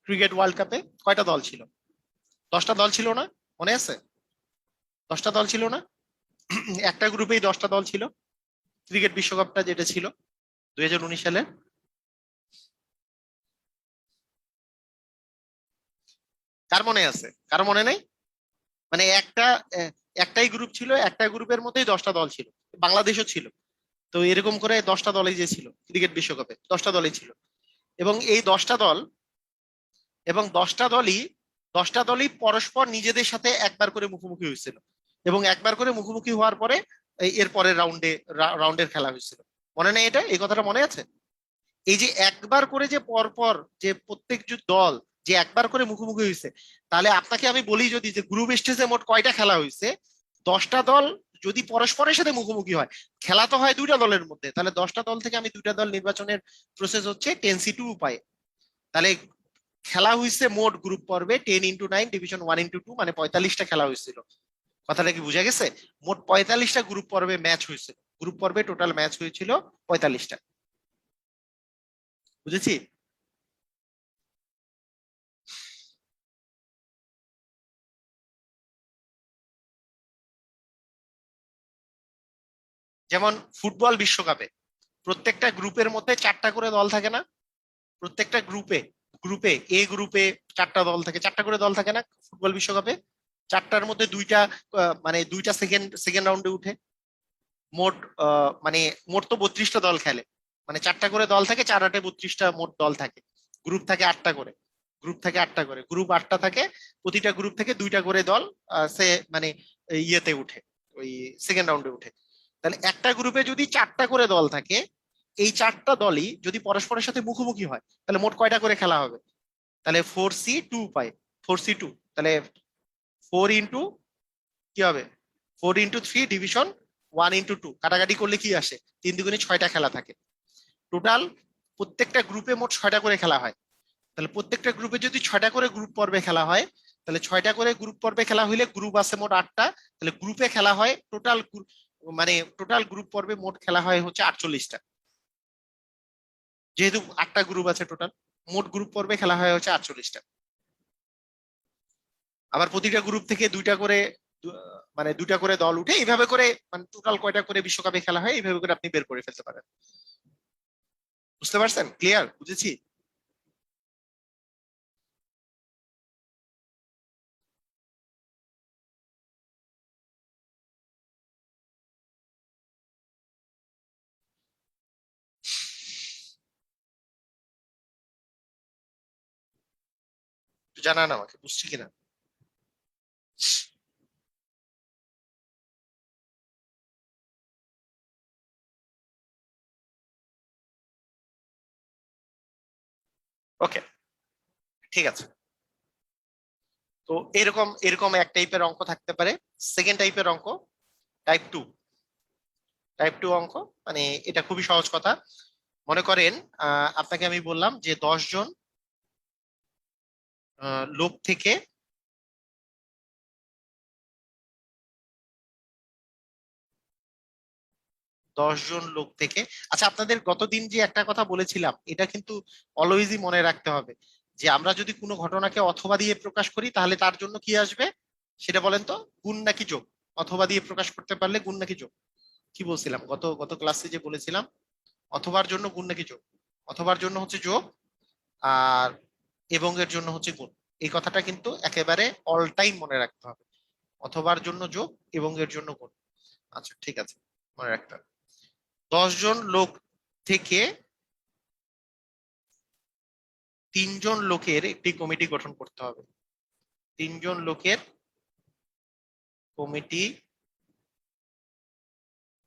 S1: ক্রিকেট ওয়ার্ল্ড কাপে কয়টা দল ছিল? 10টা দল ছিল না? মনে আছে? 10টা দল ছিল না? একটা গ্রুপেই 10টা দল ছিল, ক্রিকেট বিশ্বকাপটা যেটা ছিল 2019 সালে। কার মনে আছে, কার মনে নেই? মানে একটাই গ্রুপ ছিল, একটা গ্রুপের মধ্যেই 10টা দল ছিল, বাংলাদেশও ছিল। তো এরকম করে 10টা দলই যে ছিল ক্রিকেট বিশ্বকাপে, 10টা দলই ছিল। এবং এই 10টা দলই পরস্পর নিজেদের সাথে একবার করে মুখোমুখি হয়েছিল, এবং একবার করে মুখোমুখি হওয়ার পরে এর পরের রাউন্ডের খেলা হয়েছিল। মনে নেই এটা, এই কথাটা মনে আছে? এই যে একবার করে যে পরপর যে প্রত্যেক যে দল যে একবার করে মুখোমুখি হয়েছে, তাহলে আপনাকে আমি বলি যদি যে গ্রুপ স্টেজে মোট কয়টা খেলা হয়েছে, 10টা দল যদি পরস্পরের সাথে মুখোমুখি হয়, খেলা তো হয় 2টা দলের মধ্যে, তাহলে 10টা দল থেকে আমি 2টা দল নির্বাচনের প্রসেস হচ্ছে 10C2 উপায়ে। তাহলে খেলা হয়েছে মোট গ্রুপ পর্বে 10x9 ডিভিশন 1x2, মানে 45টা খেলা হয়েছিল। কথাটা কি বুঝা গেছে? মোট 45টা গ্রুপ পর্বে ম্যাচ হয়েছিল, গ্রুপ পর্বে টোটাল ম্যাচ হয়েছিল 45টা। বুঝেছি? যেমন ফুটবল বিশ্বকাপে প্রত্যেকটা গ্রুপের মধ্যে 4টা করে দল থাকে না? প্রত্যেকটা গ্রুপে গ্রুপে এ গ্রুপে 4টা করে দল থাকে না ফুটবল বিশ্বকাপে? 4টার মধ্যে 2টা মানে 2টা সেকেন্ড রাউন্ডে উঠে। মোট মানে মোট তো 32টা দল খেলে, মানে 4টা করে দল থাকে, 4 8 32টা মোট দল থাকে। গ্রুপ থাকে 8টা করে, গ্রুপ 8টা থাকে। প্রতিটা গ্রুপ থেকে 2টা করে দল সে মানে ইয়েতে উঠে, ওই সেকেন্ড রাউন্ডে উঠে। তাহলে একটা গ্রুপে যদি 4টা করে দল থাকে, এই 4টা দলই যদি পরস্পরের সাথে মুখোমুখি হয়, তাহলে মোট কয়টা করে খেলা হবে? তাহলে 4C2 পাই, 4C2। তাহলে 4 ইন্টু কি হবে, 4 × 3 ডিভিশন 1 × 2, কাটাকাটি করলে কি আসে? 3 × 2 = 6টা খেলা থাকে টোটাল। প্রত্যেকটা গ্রুপে মোট 6টা করে খেলা হয়। তাহলে প্রত্যেকটা গ্রুপে যদি 6টা করে গ্রুপ পর্বে খেলা হয়, তাহলে 6টা করে গ্রুপ পর্বে খেলা হইলে গ্রুপ আছে মোট 8টা, তাহলে গ্রুপে খেলা হয় টোটাল, মানে টোটাল গ্রুপ পর্বে মোট খেলা হয় হচ্ছে 48টা। যেহেতু 8টা গ্রুপ আছে টোটাল, মোট গ্রুপ পর্বে খেলা হয় হচ্ছে 48টা। আবার প্রতিটা গ্রুপ থেকে 2টা করে মানে 2টা করে দল উঠে, এইভাবে করে মানে টোটাল কয়টা করে বিশ্বকাপে খেলা হয় এইভাবে করে আপনি বের করে ফেলতে পারেন। বুঝতে পারছেন? ক্লিয়ার? বুঝেছি? একটু জানান আমাকে, বুঝছি কিনা। ওকে, ঠিক আছে। তো এরকম এরকম এক টাইপের অঙ্ক থাকতে পারে। সেকেন্ড টাইপের অঙ্ক, টাইপ 2। টাইপ 2 অঙ্ক মানে এটা খুবই সহজ কথা। মনে করেন আপনাকে আমি বললাম যে 10 জন লোক থেকে 10 জন লোক থেকে, আচ্ছা আপনাদের গতদিন যে একটা কথা বলেছিলাম এটা কিন্তু অলওয়েজই মনে রাখতে হবে, যে আমরা যদি কোনো ঘটনাকে অথবা দিয়ে প্রকাশ করি তাহলে তার জন্য কি আসবে সেটা বলেন তো? গুণ নাকি যোগ? অথবা দিয়ে প্রকাশ করতে পারলে গুণ নাকি যোগ? কি বলছিলাম গত গত ক্লাসে যে বলেছিলাম, অথবার জন্য গুণ নাকি যোগ? অথবার জন্য হচ্ছে যোগ, আর এবং এর জন্য হচ্ছে গুণ। এই কথাটা কিন্তু একেবারে অল টাইম মনে রাখতে হবে। অথবার জন্য যোগ, এবং এর জন্য গুণ। আচ্ছা ঠিক আছে, মনে রাখতে হবে। 10 জন লোক থেকে 3 জন লোকের একটি কমিটি গঠন করতে হবে। 3 জন লোকের কমিটি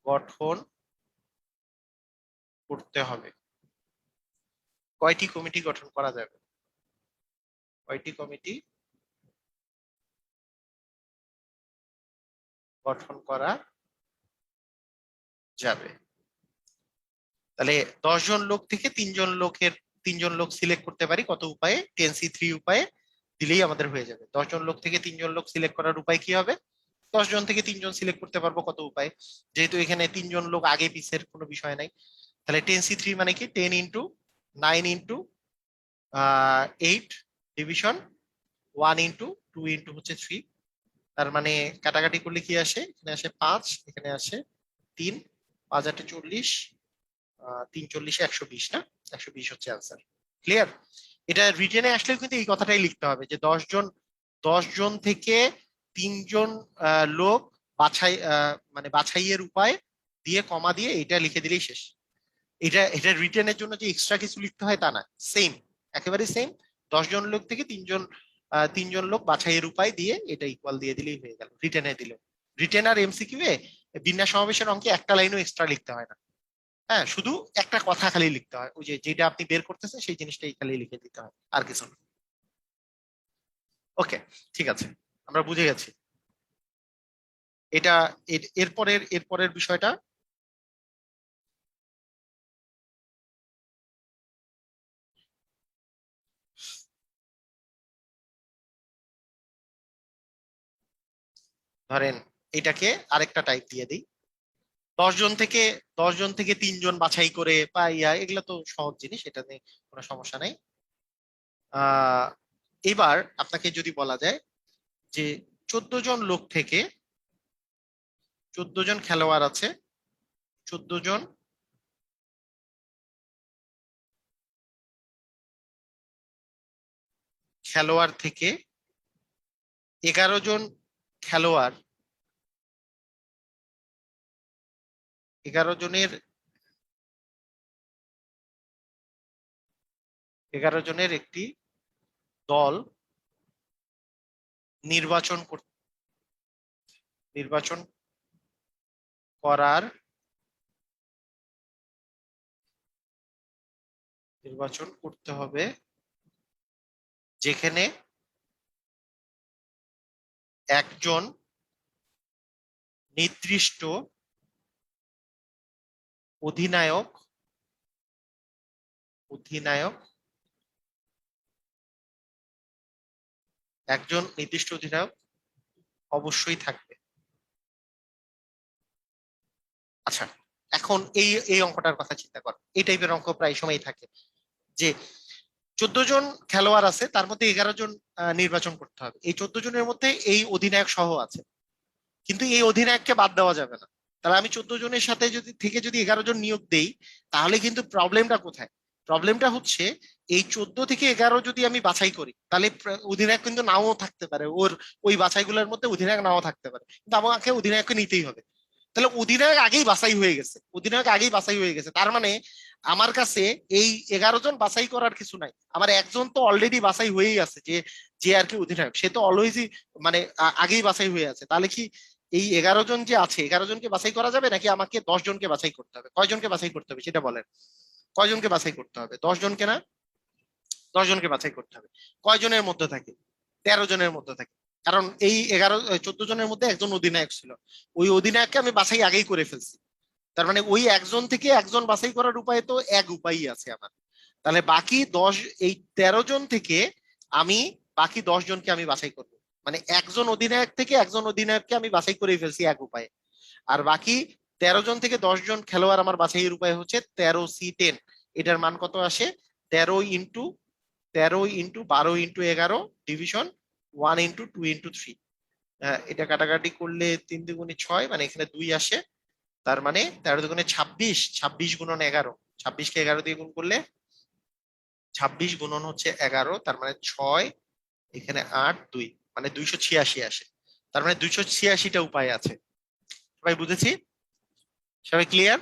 S1: গঠন করতে হবে। কয়টি কমিটি গঠন করা যাবে? কয়টি কমিটি গঠন করা যাবে? তাহলে 10 জন লোক থেকে 3 জন লোক সিলেক্ট করতে পারি কত উপায়ে? 10C3 উপায়ে দিলেই আমাদের হয়ে যাবে। 10 জন লোক থেকে 3 জন লোক সিলেক্ট করার উপায় কি হবে? 10 জন থেকে 3 জন সিলেক্ট করতে পারবো কত উপায়? যেহেতু এখানে 3 জন লোক আগে পিছের কোনো বিষয় নাই, তাহলে 10C3 মানে কি 10 × 9 × 8 ডিভিশন 1 × 2 হচ্ছে 3। তার মানে কাটাকাটি করলে কি আসে? এখানে আসে 5, এখানে আসে 3, 5 × 8 = 40, 3 × 4 = 120 না? 120 হচ্ছে আনসার। ক্লিয়ার? এটা রিটেনে আসলেও কিন্তু এই কথাটাই লিখতে হবে যে 10 জন থেকে 3 জন লোক বাছাই মানে বাছাইয়ের উপায় দিয়ে কমা দিয়ে এটা লিখে দিলেই শেষ। এটা এটা রিটেনের জন্য যে এক্সট্রা কিছু লিখতে হয় তা না, সেম, একেবারে সেম। 10 জন লোক থেকে তিনজন লোক বাছাইয়ের উপায় দিয়ে এটা ইকুয়াল দিয়ে দিলেই হয়ে গেল, রিটেনে দিলেও। রিটেন আর এমসিকিউ এ বিন্যাস সমাবেশের অঙ্কে একটা লাইনও এক্সট্রা লিখতে হয় না। হ্যাঁ, শুধু একটা কথা খালি লিখতে হয়, ওই যে যেটা আপনি বের করতেছেন সেই জিনিসটাই খালি লিখে দিতে হয়, আর কিছু না। ওকে, ঠিক আছে, আমরা বুঝে গেছি এটা। এরপরের বিষয়টা, ধরেন এটাকে আরেকটা টাইপ দিয়ে দিই। 10 জন থেকে 10 জন থেকে 3 জন বাছাই করে বা এগুলো তো সহজ জিনিস, এটা নিয়ে কোনো সমস্যা নাই। আহ এবার আপনাকে যদি বলা যায় যে 14 জন লোক থেকে, 14 জন খেলোয়াড় আছে, 14 জন খেলোয়াড় থেকে 11 জন খেলোয়াড়, 11 জনের 11 জনের একটি দল নির্বাচন নির্বাচন করার নির্বাচন করতে হবে, যেখানে একজন নির্দিষ্ট অধিনায়ক অধিনায়ক একজন নির্দিষ্ট অধিনায়ক অবশ্যই থাকবে। আচ্ছা, এখন এই এই অঙ্কটার কথা চিন্তা কর, এই টাইপের অঙ্ক প্রায় সময় থাকে যে 14 জন খেলোয়াড় আছে, তার মধ্যে 11 জন নির্বাচন করতে হবে, এই 14 জনের মধ্যে এই অধিনায়ক সহ আছে, কিন্তু এই অধিনায়ককে বাদ দেওয়া যাবে না। তাহলে আমি 14 জনের সাথে যদি 11 জন নিয়োগ দেই, তাহলে কিন্তু প্রবলেমটা কোথায়? প্রবলেমটা হচ্ছে এই 14 থেকে 11 যদি আমি বাছাই করি, তাহলে অধিনায়ক কিন্তু নাও থাকতে পারে, ওই বাছাইগুলোর মধ্যে অধিনায়ক নাও থাকতে পারে, কিন্তু আমাকে অধিনায়ককে নিতেই হবে। তাহলে অধিনায়ক আগেই বাছাই হয়ে গেছে, তার মানে আমার কাছে এই 11 জন বাছাই করার কিছু নাই, আমার একজন তো অলরেডি বাছাই হয়েই আছে, যে যে আর কি অধিনায়ক, সে তো অলওয়েজই মানে আগেই বাছাই হয়ে আছে। তাহলে কি এই 11 জন যে আছে, 11 জনকে বাছাই করা যাবে, নাকি আমাকে 10 জনকে বাছাই করতে হবে? কয়জনকে বাছাই করতে হবে সেটা বলেন? কয়জনকে বাছাই করতে হবে? 10 জনকে না? 10 জনকে বাছাই করতে হবে। কয়জনের মধ্যে থাকে? 13 জনের মধ্যে থাকে। কারণ এই 14 জনের মধ্যে একজন অধিনায়ক ছিল, ওই অধিনায়ককে আমি বাছাই আগেই করে ফেলছি। তার মানে ওই একজন থেকে একজন বাছাই করার উপায় তো এক উপায়ই আছে আমার। তাহলে বাকি 10, এই 13 জন থেকে আমি বাকি 10 জনকে আমি বাছাই করবো, মানে একজন অধিনায়ক থেকে একজন অধিনায়ককে আমি বাছাই করে ফেলছি এক উপায়ে। আর বাকি 13 জন থেকে 10 জন খেলোয়াড় আমার বাছাইয়ের উপায় হচ্ছে 13C10। এটার মান কত আসে? 13 into 12 into 11 division 1 into 2 into 3। এটা কাটাকাটি করলে 3 × 2 = 6, মানে এখানে 2 আসে। তার মানে 13 × 2 = 26, 26 × 11, 26কে 11 দিয়ে গুণ করলে 26 × 11, তার মানে 6, এখানে 8, 2, মানে 286 আসে। তার মানে 286টা উপায় আছে। সবাই বুঝেছি? সবাই ক্লিয়ার?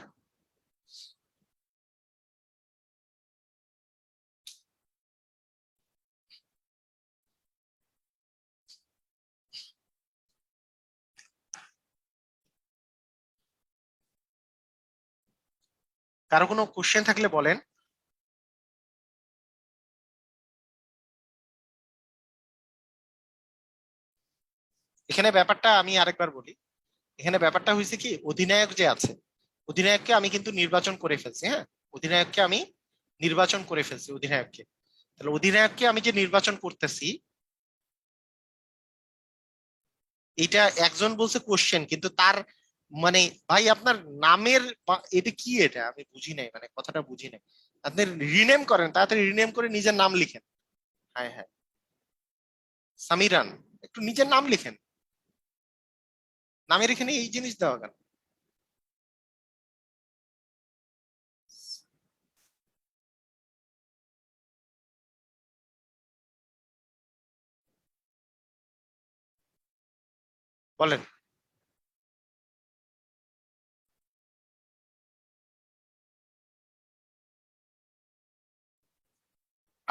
S1: কারো কোনো কোশ্চেন থাকলে বলেন। এখানে ব্যাপারটা আমি আরেকবার বলি। এখানে ব্যাপারটা হয়েছে কি, অধিনায়ক যে আছে, অধিনায়ককে আমি কিন্তু নির্বাচন করে ফেলছি। হ্যাঁ, অধিনায়ককে আমি নির্বাচন করে ফেলছি, অধিনায়ককে। তাহলে অধিনায়ককে আমি যে নির্বাচন করতেছি, এটা একজন বলছে কোশ্চেন, কিন্তু তার মানে ভাই আপনার নামের এটা কি, এটা আমি বুঝি নাই, মানে কথাটা বুঝি নাই। আপনি রিনেম করেন, তাড়াতাড়ি রিনেম করে নিজের নাম লিখেন। হ্যাঁ হ্যাঁ, সামিরান, একটু নিজের নাম লিখেন, নামের এখানে এই জিনিস দেওয়া কেন? বলেন।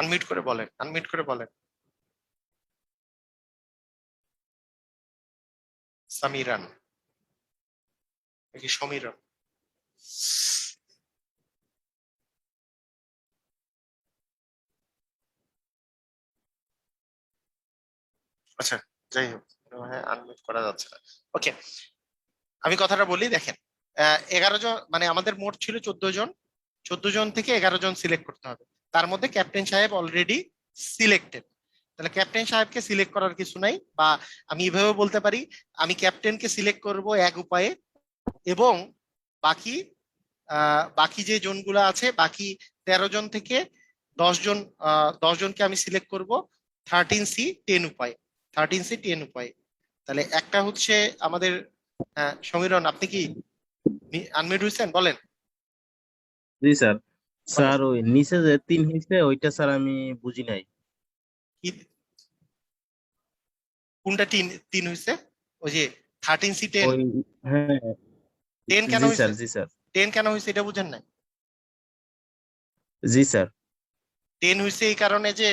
S1: আনমিউট করে বলেন, আনমিউট করে বলেন। সামিরান নাকি সমীরন? আচ্ছা, যাই হোক, হ্যাঁ আনমিউট করা যাচ্ছে না। ওকে, আমি কথাটা বলি, দেখেন 11 জন, মানে আমাদের মোট ছিল 14 জন, 14 জন থেকে 11 জন সিলেক্ট করতে হবে। তার মধ্যে ক্যাপ্টেন সাহেব অলরেডি সিলেক্টেড। তাহলে ক্যাপ্টেন সাহেবকে সিলেক্ট করার কিছু নাই, বা আমি এভাবে বলতে পারি, আমি ক্যাপ্টেনকে সিলেক্ট করব এক উপায়ে, এবং বাকি বাকি যে জনগুলো আছে, বাকি 13 জন থেকে 10 জন, 10 জনকে আমি সিলেক্ট করব 13C10 উপায়ে, 13C10 উপায়ে। তাহলে একটা হচ্ছে আমাদের, সমীরন আপনি কি আনমিউট হয়েছেন? বলেন
S2: জি স্যার।
S1: বলেন।
S2: স্যার ওই নিচে যে 3 হয়েছে ওইটা স্যার আমি বুঝি নাই।
S1: কি, কোনটা তিন তিন হয়েছে? ওই যে 13C10।
S2: ওই, হ্যাঁ।
S1: 10 কেন
S2: জি
S1: হয়েছে?
S2: স্যার, জি স্যার।
S1: 10 কেন হয়েছে এটা বুঝেন না?
S2: জি স্যার।
S1: 10 হয়েছে এই কারণে যে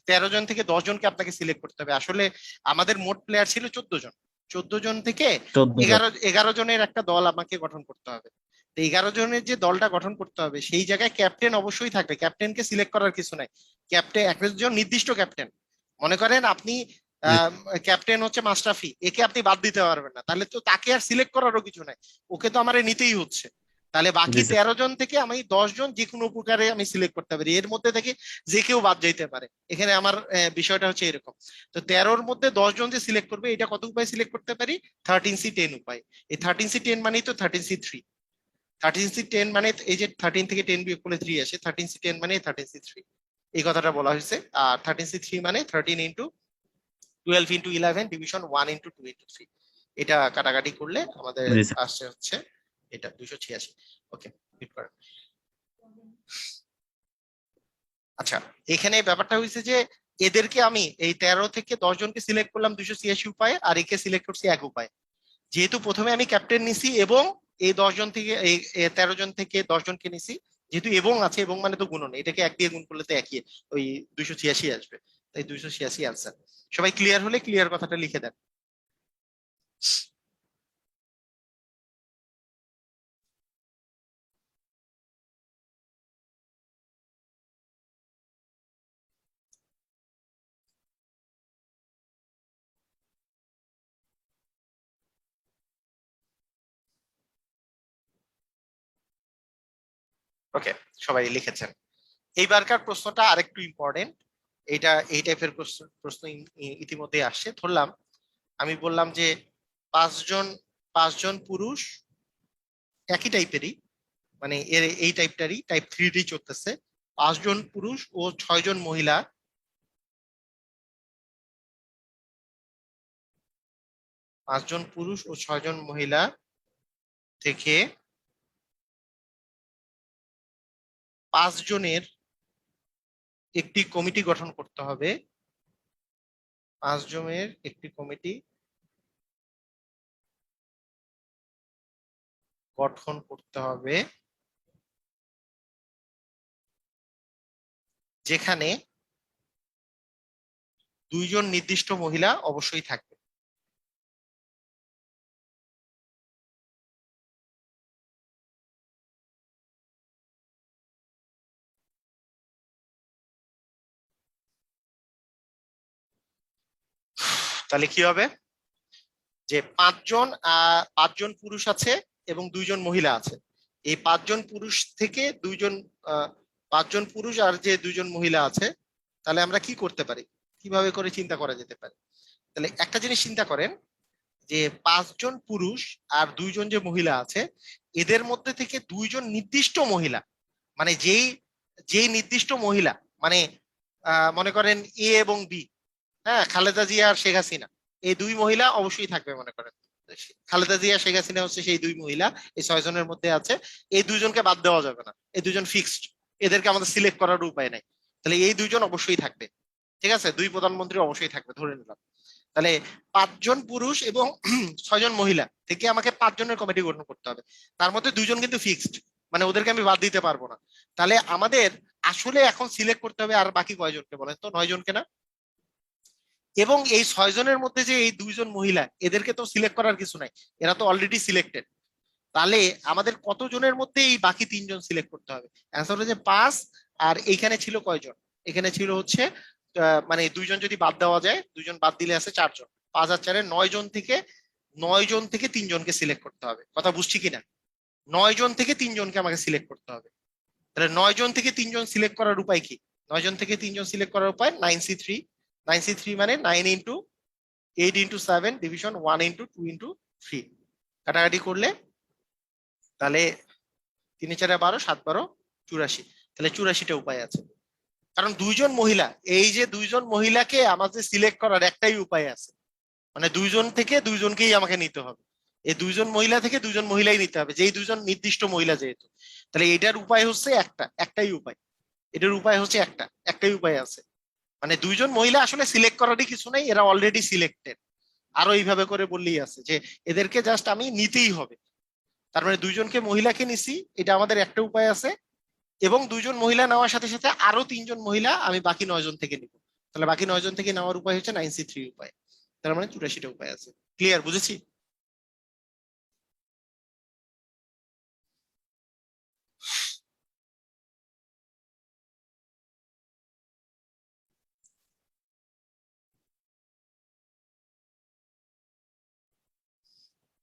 S1: 13 জন থেকে 10 জনকে আপনাকে সিলেক্ট করতে হবে। আসলে আমাদের মোট প্লেয়ার ছিল 14 জন, 14 জন থেকে
S2: 14 জন।
S1: 11 জনের একটা দল আমাকে গঠন করতে হবে। তো 11 জনের যে দলটা গঠন করতে হবে, সেই জায়গায় ক্যাপ্টেন অবশ্যই থাকবে, ক্যাপ্টেনকে সিলেক্ট করার কিছু নাই। ক্যাপ্টেন একজন নির্দিষ্ট ক্যাপ্টেন, মনে করেন আপনি
S2: জি
S1: ক্যাপ্টেন হচ্ছে মাশরাফি, একে আপনি বাদ দিতে পারবেন না, তাহলে তো তাকে আর সিলেক্ট করারও কিছু নাই, ওকে তো আমার নিতেই হচ্ছে। তাহলে বাকি
S2: জি স্যার।
S1: 13 জন থেকে আমি 10 জন যে কোনো প্রকারে আমি সিলেক্ট করতে পারি, এর মধ্যে থেকে যে কেউ বাদ যাইতে পারে। এখানে আমার বিষয়টা হচ্ছে এরকম। তো 13-র মধ্যে 10 জন যে সিলেক্ট করবে, এটা কত উপায় সিলেক্ট করতে পারি? 13C10 উপায়। এই 13C10 মানেই তো 13C3। 13C10 মানে এই যে 13 থেকে 10 বিয়োগ করলে 3 আসে, 13C10 মানে 13C3, এই কথাটা বলা হয়েছে। আর 13C3 মানে 13 into 12 into 11 division 1 into 2 into 3। এটা কাটাকাটি করলে আমাদের
S2: জি স্যার।
S1: আসছে হচ্ছে এটা 286। ওকে, হিট করেন। আচ্ছা, এখানে ব্যাপারটা হয়েছে যে এদেরকে আমি এই 13 থেকে 10 জনকে সিলেক্ট করলাম 286 উপায়ে, আর একে সিলেক্ট করছি এক উপায়ে। যেহেতু প্রথমে আমি ক্যাপ্টেন নিছি, এবং এই 10 জন থেকে এই 13 জন থেকে 10 জনকে নিছি, যেহেতু এবং আছে, এবং মানে তো গুণন, এটাকে এক দিয়ে গুণ করলে তো একই, ওই 286 আসবে। তাই 286 আনসার। সবাই ক্লিয়ার হলে ক্লিয়ার কথাটা লিখে দেন। ওকে, সবাই লিখেছেন। এইবারকার প্রশ্নটা আরেকটু ইম্পর্টেন্ট। এটা এই টাইপের প্রশ্ন প্রশ্ন ইতিমধ্যে আসছে। ধরলাম আমি বললাম যে 5 জন, 5 জন পুরুষ একই টাইপেরই, মানে এর এই টাইপটারই, টাইপ 3D চলতেছে। 5 জন পুরুষ ও 6 জন মহিলা, 5 জন পুরুষ ও 6 জন মহিলা থেকে 5 জনের একটি কমিটি গঠন করতে হবে। 5 জনের একটি কমিটি গঠন করতে হবে, যেখানে 2 জন নির্দিষ্ট মহিলা অবশ্যই থাকবে। তাহলে কি হবে? যে 5 জন পুরুষ আছে এবং 2 জন মহিলা আছে। এই 5 জন পুরুষ থেকে 2 জন, 5 জন পুরুষ আর যে 2 জন মহিলা আছে, তাহলে আমরা কি করতে পারি, কিভাবে করে চিন্তা করা যেতে পারে? তাহলে একটা জিনিস চিন্তা করেন, যে 5 জন পুরুষ আর 2 জন যে মহিলা আছে, এদের মধ্যে থেকে 2 জন নির্দিষ্ট মহিলা, মানে যেই যেই নির্দিষ্ট মহিলা, মানে মনে করেন এ এবং বি, হ্যাঁ, খালেদা জিয়া আর শেখ হাসিনা, এই দুই মহিলা অবশ্যই থাকবে। মনে করেন খালেদা জিয়া শেখ হাসিনা হচ্ছে সেই দুই মহিলা, এই 6 জনের মধ্যে আছে। এই 2 জনকে বাদ দেওয়া যাবে না, এই 2 জন ফিক্সড, এদেরকে আমাদের সিলেক্ট করার উপায় নাই। তাহলে এই 2 জন অবশ্যই থাকবে। ঠিক আছে, দুই প্রধানমন্ত্রী অবশ্যই থাকবে, ধরে নিলাম। তাহলে 5 জন পুরুষ এবং 6 জন মহিলা থেকে আমাকে 5 জনের কমিটি গঠন করতে হবে। তার মধ্যে 2 জন কিন্তু ফিক্সড, মানে ওদেরকে আমি বাদ দিতে পারবো না। তাহলে আমাদের আসলে এখন সিলেক্ট করতে হবে আর বাকি কয়জনকে বলেন তো? 9 জনকে না? এবং এই 6 জনের মধ্যে যে এই 2 জন মহিলা, এদেরকে তো সিলেক্ট করার কিছু নাই, এরা তো অলরেডি সিলেক্টেড। তাহলে আমাদের কতজনের মধ্যে এই বাকি 3 জন সিলেক্ট করতে হবে? অ্যান্সার হচ্ছে 5। আর এইখানে ছিল কয়জন? এখানে ছিল হচ্ছে মানে 2 জন যদি বাদ দেওয়া যায়, 2 জন বাদ দিলে আছে 4 জন। 5 আর 4-এ 9 জন থেকে, 9 জন থেকে 3 জনকে সিলেক্ট করতে হবে। কথা বুঝছি কিনা? 9 জন থেকে 3 জনকে আমাকে সিলেক্ট করতে হবে। তাহলে 9 জন থেকে 3 জন সিলেক্ট করার উপায় কি? 9 জন থেকে 3 জন সিলেক্ট করার উপায় 9C3। 9C3 মানে 9 × 8 × 7 ডিভিশন 1 × 2 × 3। কাটাকাটি করলে তাহলে 3 × 4 = 12, 7 × 12 = 84। তাহলে 84টা উপায় আছে। কারণ 2 জন মহিলা, এই যে 2 জন মহিলাকে আমাদের সিলেক্ট করার একটাই উপায় আছে, মানে 2 জন থেকে 2 জনকেই আমাকে নিতে হবে। এই 2 জন মহিলা থেকে 2 জন মহিলাই নিতে হবে, যেই 2 জন নির্দিষ্ট মহিলা যেহেতু। তাহলে এটার উপায় হচ্ছে একটাই উপায়। এটার উপায় হচ্ছে একটাই উপায় আছে। মানে 2 জন মহিলা আসলে সিলেক্ট করারই কিছু নাই, এরা অলরেডি সিলেক্টেড। আরো এইভাবে করে বললেই আছে যে এদেরকে জাস্ট আমি নিতেই হবে। তার মানে 2 জনকে মহিলাকে নিছি, এটা আমাদের একটা উপায় আছে। এবং 2 জন মহিলা নেওয়ার সাথে সাথে আরো 3 জন মহিলা আমি বাকি 9 জন থেকে নিব। তাহলে বাকি 9 জন থেকে নেওয়ার উপায় হচ্ছে 9C3 উপায়। তার মানে 84টা উপায় আছে। ক্লিয়ার? বুঝেছি?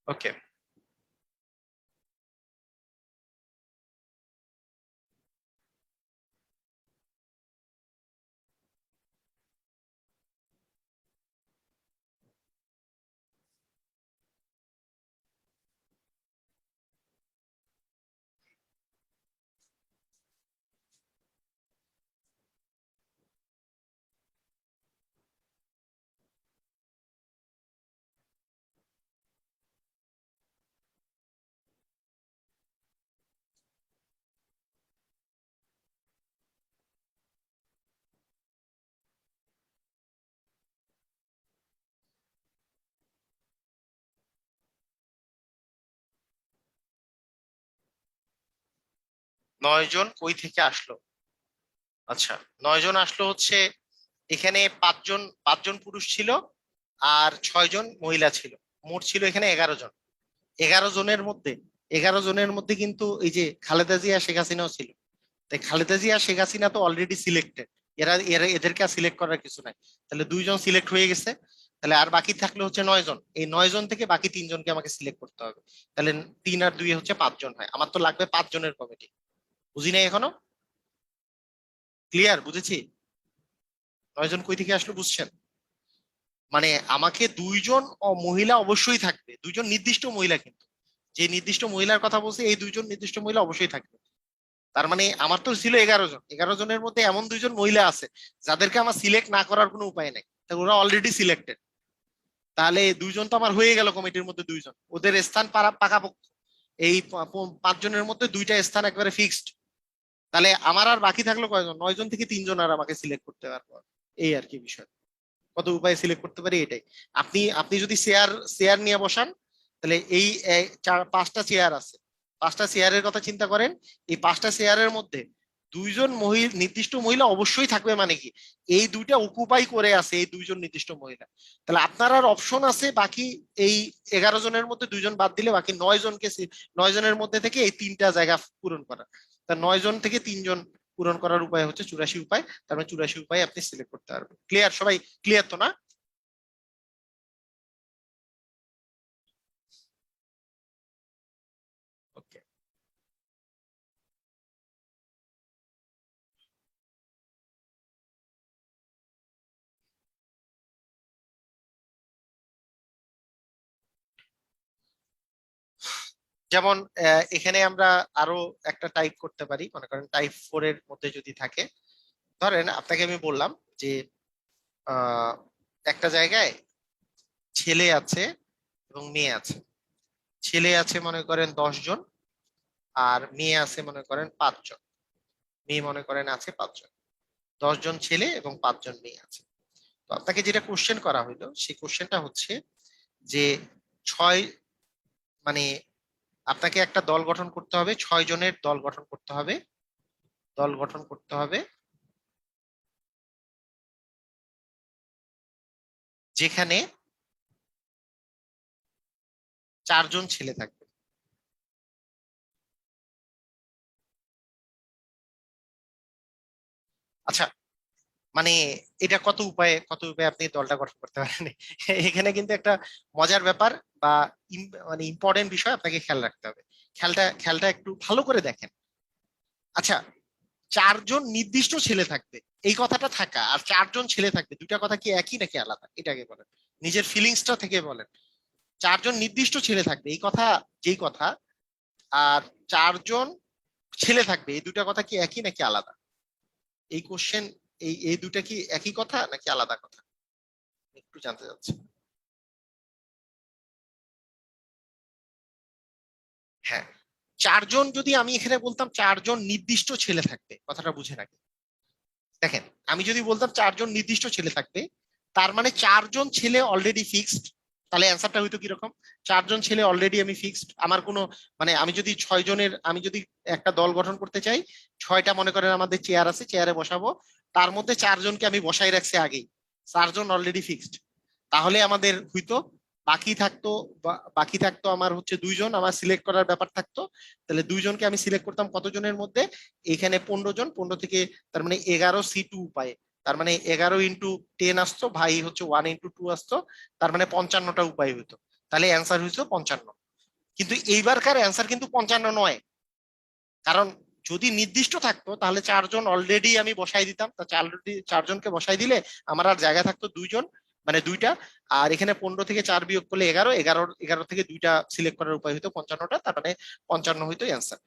S1: ওকে। 9 জন কই থেকে আসলো? আচ্ছা, 9 জন আসলো হচ্ছে, এখানে 5জন পুরুষ ছিল আর 6 জন মহিলা ছিল। মোট ছিল এখানে 11 জন। 11 জনের মধ্যে, 11 জনের মধ্যে কিন্তু এই যে খালেদা জিয়া, শেখ হাসিনাও ছিল। তাই খালেদা জিয়া, শেখ হাসিনা তো অলরেডি সিলেক্টেড। এরা এরা এদেরকে সিলেক্ট করার কিছু নাই। তাহলে 2 জন সিলেক্ট হয়ে গেছে। তাহলে আর বাকি থাকলে হচ্ছে 9 জন। এই 9 জন থেকে বাকি 3 জনকে আমাকে সিলেক্ট করতে হবে। তাহলে 3 আর 2 হচ্ছে 5 জন হয়। আমার তো লাগবে 5 জনের কমিটি। বুঝি নাই এখনো? ক্লিয়ার? বুঝেছি? 9 জন কই থেকে আসলো বুঝছেন? মানে আমাকে 2 জন মহিলা অবশ্যই থাকবে, 2 জন নির্দিষ্ট মহিলা কিন্তু। যে নির্দিষ্ট মহিলার কথা বলছি, এই 2 জন নির্দিষ্ট মহিলা অবশ্যই থাকবে। তার মানে আমার তো ছিল 11 জন। 11 জনের মধ্যে এমন 2 জন মহিলা আছে যাদেরকে আমার সিলেক্ট না করার কোনো উপায় নাই, তা ওরা অলরেডি সিলেক্টেড। তাহলে 2 জন তো আমার হয়ে গেল কমিটির মধ্যে 2 জন, ওদের স্থান পাকাপোক্ত। এই 5 জনের মধ্যে 2টা স্থান একবারে ফিক্সড। তাহলে আমার আর বাকি থাকলো কয়জন? 9 জন থেকে 3 জন আর আমাকে সিলেক্ট করতে পারবো। এই আর কি বিষয়। কত উপায়ে সিলেক্ট করতে পারি এটাই। আপনি আপনি যদি চেয়ার চেয়ার নিয়ে বসান, তাহলে এই 5টা চেয়ার আছে। 5টা চেয়ারের কথা চিন্তা করেন। এই 5টা চেয়ারের মধ্যে 2 জন মহিলা, নির্দিষ্ট মহিলা অবশ্যই থাকবে। মানে কি, এই 2টা অকুপাই করে আছে এই 2 জন নির্দিষ্ট মহিলা। তাহলে আপনার আর অপশন আছে বাকি এই 11 জনের মধ্যে 2 জন বাদ দিলে বাকি 9 জনকে, 9 জনের মধ্যে থেকে এই 3টা জায়গা পূরণ করা। তা 9 জন থেকে 3 জন পূরণ করার উপায় হচ্ছে 84 উপায়। তার মানে 84 উপায় আপনি সিলেক্ট করতে পারবেন। ক্লিয়ার সবাই? ক্লিয়ার তো না? ওকে। যেমন এখানে আমরা আরো একটা টাইপ করতে পারি। মনে করেন টাইপ 4 এর মধ্যে যদি থাকে, ধরেন আপনাকে আমি বললাম যে আহ, একটা জায়গায় ছেলে আছে এবং মেয়ে আছে। ছেলে আছে মনে করেন 10 জন, আর মেয়ে আছে মনে করেন 5 জন। মেয়ে মনে করেন আছে 5 জন। 10 জন ছেলে এবং 5 জন মেয়ে আছে। তো আপনাকে যেটা কোশ্চেন করা হইলো, সেই কোশ্চেনটা হচ্ছে যে 6, মানে আপনাকে একটা দল গঠন করতে হবে, 6 জনের দল গঠন করতে হবে। দল গঠন করতে হবে যেখানে 4 জন ছেলে থাকবে। আচ্ছা, মানে এটা কত উপায়ে আপনি দলটা গঠন করতে পারেন। এখানে কিন্তু একটা মজার ব্যাপার বা মানে ইম্পর্টেন্ট বিষয় আপনাকে খেয়াল রাখতে হবে। খেয়ালটা একটু ভালো করে দেখেন। আচ্ছা, 4 জন নির্দিষ্ট ছেলে থাকবে, এই কথাটা থাকা আর 4 জন ছেলে থাকবে, দুইটা কথা কি একই নাকি আলাদা? এটাকে বলেন, নিজের ফিলিংসটা থেকে বলেন। 4 জন নির্দিষ্ট ছেলে থাকবে এই কথা, যেই কথা, আর 4 জন ছেলে থাকবে, এই দুটা কথা কি একই নাকি আলাদা? এই কোশ্চেন, এই এই দুটা কি একই কথা নাকি আলাদা কথা, একটু জানতে চাচ্ছি। হ্যাঁ, 4 জন, যদি আমি এখানে বলতাম 4 জন নির্দিষ্ট ছেলে থাকবে, কথাটা বুঝে রাখি। দেখেন, আমি যদি বলতাম 4 জন নির্দিষ্ট ছেলে থাকবে, তার মানে 4 জন ছেলে অলরেডি ফিক্সড। তাহলে অ্যান্সারটা হয়তো কিরকম, 4 জন ছেলে অলরেডি আমি ফিক্সড, আমার কোনো, মানে আমি যদি 6 জনের, আমি যদি একটা দল গঠন করতে চাই, 6টা মনে করেন আমাদের চেয়ার আছে, চেয়ারে বসাবো, তার মধ্যে 4 জনকে আমি বসাই রাখছি আগেই, 4 জন অলরেডি ফিক্সড। তাহলে আমাদের হইতো, বাকি থাকতো আমার হচ্ছে 2 জন, আমার সিলেক্ট করার ব্যাপার থাকতো। তাহলে 2 জনকে আমি সিলেক্ট করতাম কতজনের মধ্যে, এখানে 15 জন, 15 থেকে তার মানে 11 C2 উপায়ে, তার মানে 11 × 10 আসতো, ভাই হচ্ছে 1 × 2 আসতো, তার মানে 55টা উপায় হইতো। তাহলে অ্যান্সার হয়েছে 55। কিন্তু এইবারকার অ্যান্সার কিন্তু 55 নয়, কারণ যদি নির্দিষ্ট থাকতো তাহলে 4 জন অলরেডি আমি বসাই দিতাম, তা 4জনকে বসাই দিলে আমার আর জায়গা থাকতো 2 জন, মানে দুইটা। আর এখানে 15 থেকে 4 বিয়োগ করলে 11, 11 থেকে দুইটা সিলেক্ট করার উপায় হতো 55টা, তার মানে 55 হইতো অ্যান্সার।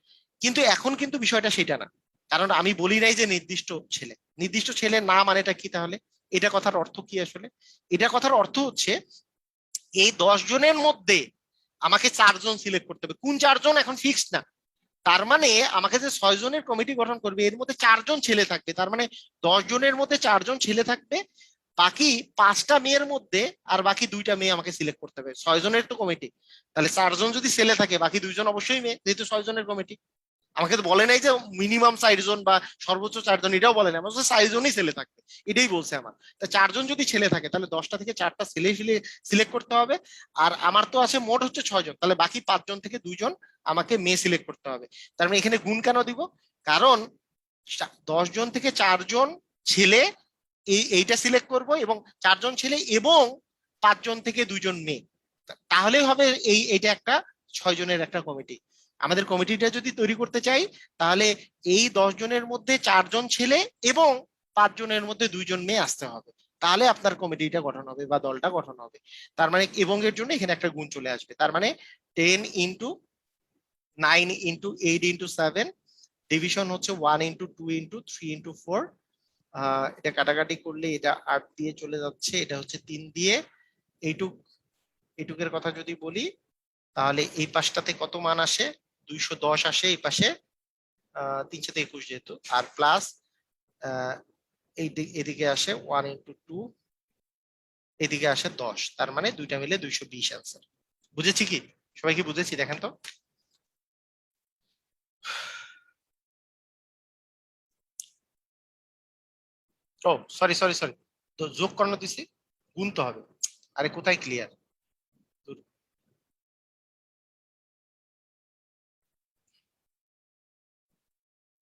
S1: কিন্তু এখন কিন্তু বিষয়টা সেটা না, কারণ আমি বলি নাই যে নির্দিষ্ট ছেলে না, মানেটা কি তাহলে? এটা কথার অর্থ কি আসলে? এটা কথার অর্থ হচ্ছে এই 10 জনের মধ্যে আমাকে 4 জন সিলেক্ট করতে হবে। কোন 4 জন এখন ফিক্সড না, তার মানে আমাকে যে 6 জনের কমিটি গঠন করবে এর মধ্যে 4 জন ছেলে থাকবে, তার মানে 10 জনের মধ্যে 4 জন ছেলে থাকবে, বাকি 5টা মেয়ের মধ্যে আর বাকি 2টা মেয়ে আমাকে সিলেক্ট করতে হবে। 6 জনের তো কমিটি, তাহলে 4 জন যদি ছেলে থাকে বাকি 2 জন অবশ্যই মেয়ে, যেহেতু 6 জনের কমিটি। আমাকে তো বলে নাই যে মিনিমাম 4 জন বা সর্বোচ্চ 4 জন, এটাও বলে নাই, আমার 4 জনই ছেলে থাকবে, এটাই বলছে আমার। তা 4 জন যদি ছেলে থাকে তাহলে 10টা থেকে 4টা ছেলে সিলেক্ট করতে হবে। আর আমার তো আছে মোট হচ্ছে 6 জন, তাহলে বাকি 5 জন থেকে 2 জন আমাকে মেয়ে সিলেক্ট করতে হবে। তার মানে এখানে গুণ কেন দিব? কারণ 10 জন থেকে 4 জন ছেলে, এইটা সিলেক্ট করব, এবং 4 জন ছেলে এবং 5 জন থেকে 2 জন মেয়ে, তাহলেই হবে এইটা একটা 6 জনের একটা কমিটি। আমাদের কমিটিটা যদি তৈরি করতে চাই, তাহলে এই 10 জনের মধ্যে 4 জন ছেলে এবং 5 জনের মধ্যে 2 জন মেয়ে আসতে হবে, তাহলে আপনার কমিটিটা গঠন হবে বা দলটা গঠন হবে। তার মানে এবং এর জন্য এখানে একটা গুণ চলে আসবে, তার মানে 10 × 9 × 8 × 7, ডিভিশন হচ্ছে 1 × 2 × 3 × 4। এটা কাটাকাটি করলে এটা 8 দিয়ে চলে যাচ্ছে, এটা হচ্ছে 3 দিয়ে। এইটুক এইটুকের কথা যদি বলি, তাহলে এই পাশটাতে কত মান আসে? 210 আসে এই পাশে, 321 যেহেতু, আর প্লাস এদিকে আসে 1 × 2, এদিকে আসে 10, তার মানে দুইটা মিলে 220 অ্যান্সার। বুঝেছি কি? সবাই কি বুঝেছি দেখেন তো? ও, সরি সরি সরি, তো যোগ করানো দিছি, গুনতে হবে। আরে কোথায় ক্লিয়ার,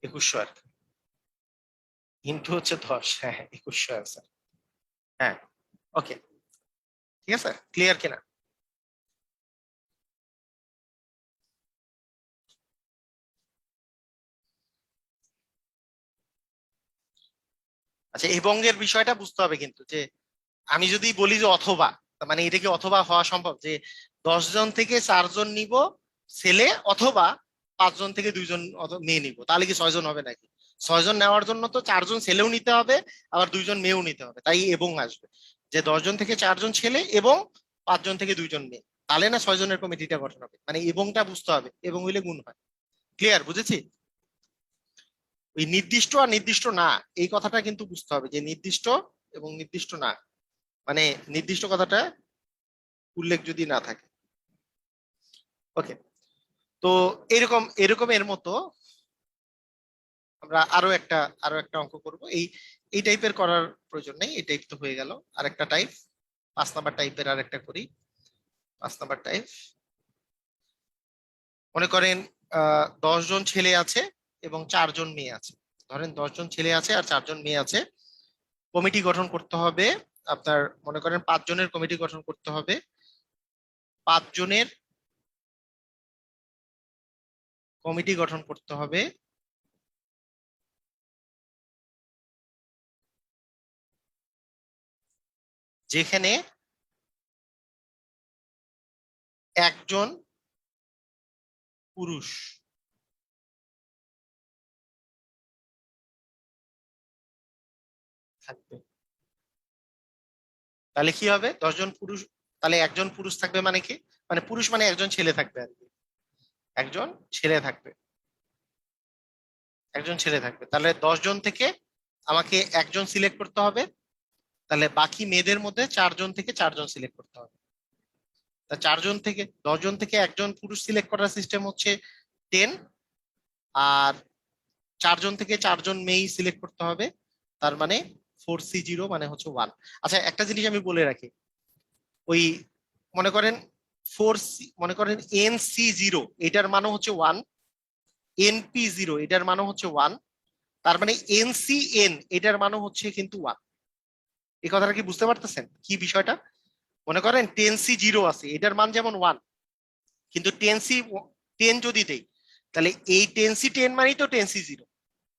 S1: 2100 আর কি। ইন্টু হচ্ছে 10, হ্যাঁ 2100 অ্যান্সার। হ্যাঁ, ওকে, ঠিক আছে, ক্লিয়ার কিনা? আচ্ছা, এবং এর বিষয়টা বুঝতে হবে কিন্তু, যে আমি যদি বলি যে অথবা, তার মানে এটা কি অথবা হওয়া সম্ভব যে 10 জন থেকে 4 জন নিব ছেলে, অথবা 5 জন থেকে 2 জন মেয়ে নিব, তাহলে কি 6 জন হবে নাকি? 6 জন নেওয়ার জন্য তো 4 জন ছেলেও নিতে হবে, আবার 2 জন মেয়েও নিতে হবে, তাই এবং আসবে, যে 10 জন থেকে 4 জন ছেলে এবং 5 জন থেকে 2 জন মেয়ে, তাহলে না 6 জনের কমিটিটা গঠন হবে। মানে এবংটা বুঝতে হবে, এবং হইলে গুণ হয়। ক্লিয়ার, বুঝেছি? ওই নির্দিষ্ট আর নির্দিষ্ট না, এই কথাটা কিন্তু বুঝতে হবে, যে নির্দিষ্ট এবং নির্দিষ্ট না, মানে নির্দিষ্ট কথাটা উল্লেখ যদি না থাকে। ওকে, তো এরকম এরকম এর মতো আমরা আরো একটা অঙ্ক করব। এই টাইপের করার প্রয়োজন নেই, এই টাইপ তো হয়ে গেল। আরেকটা টাইপ, 5 নাম্বার টাইপের আরেকটা করি। 5 নাম্বার টাইপ, মনে করেন 10 জন ছেলে আছে এবং 4 জন মেয়ে আছে। ধরেন 10 জন ছেলে আছে আর 4 জন মেয়ে আছে। কমিটি গঠন করতে হবে আপনার, মনে করেন 5 জনের কমিটি গঠন করতে হবে। 5 জনের কমিটি গঠন করতে হবে, যেখানে একজন পুরুষ থাকবে। তাহলে কি হবে? 10 জন পুরুষ, তাহলে একজন পুরুষ থাকবে মানে কি? মানে পুরুষ মানে একজন ছেলে থাকবে আর কি, একজন ছেলে থাকবে, একজন ছেলে থাকবে। তাহলে 10 জন থেকে আমাকে একজন সিলেক্ট করতে হবে, তাহলে বাকি মেয়েদের মধ্যে 4 জন থেকে 4 জন সিলেক্ট করতে হবে। তা 4 জন থেকে 10 জন থেকে একজন পুরুষ সিলেক্ট করার সিস্টেম হচ্ছে 10, আর 4 জন থেকে 4 জন মেয়ে সিলেক্ট করতে হবে, তার মানে 4C0 মানে হচ্ছে 1। আচ্ছা একটা জিনিস আমি বলে রাখি, ওই মনে করেন 4C, মনে করেন NC0 এটার মানে হচ্ছে 1, NP0 এটার মানে হচ্ছে 1, তার মানে NCN এটার মানে হচ্ছে কিন্তু 1। এই কথাটা কি বুঝতে পারতেছেন কি বিষয়টা? মনে করেন 10C0 আছে, এটার মান যেমন 1, কিন্তু 10C10 যদি দেই, তাহলে এই 10C10 মানেই তো 10C0,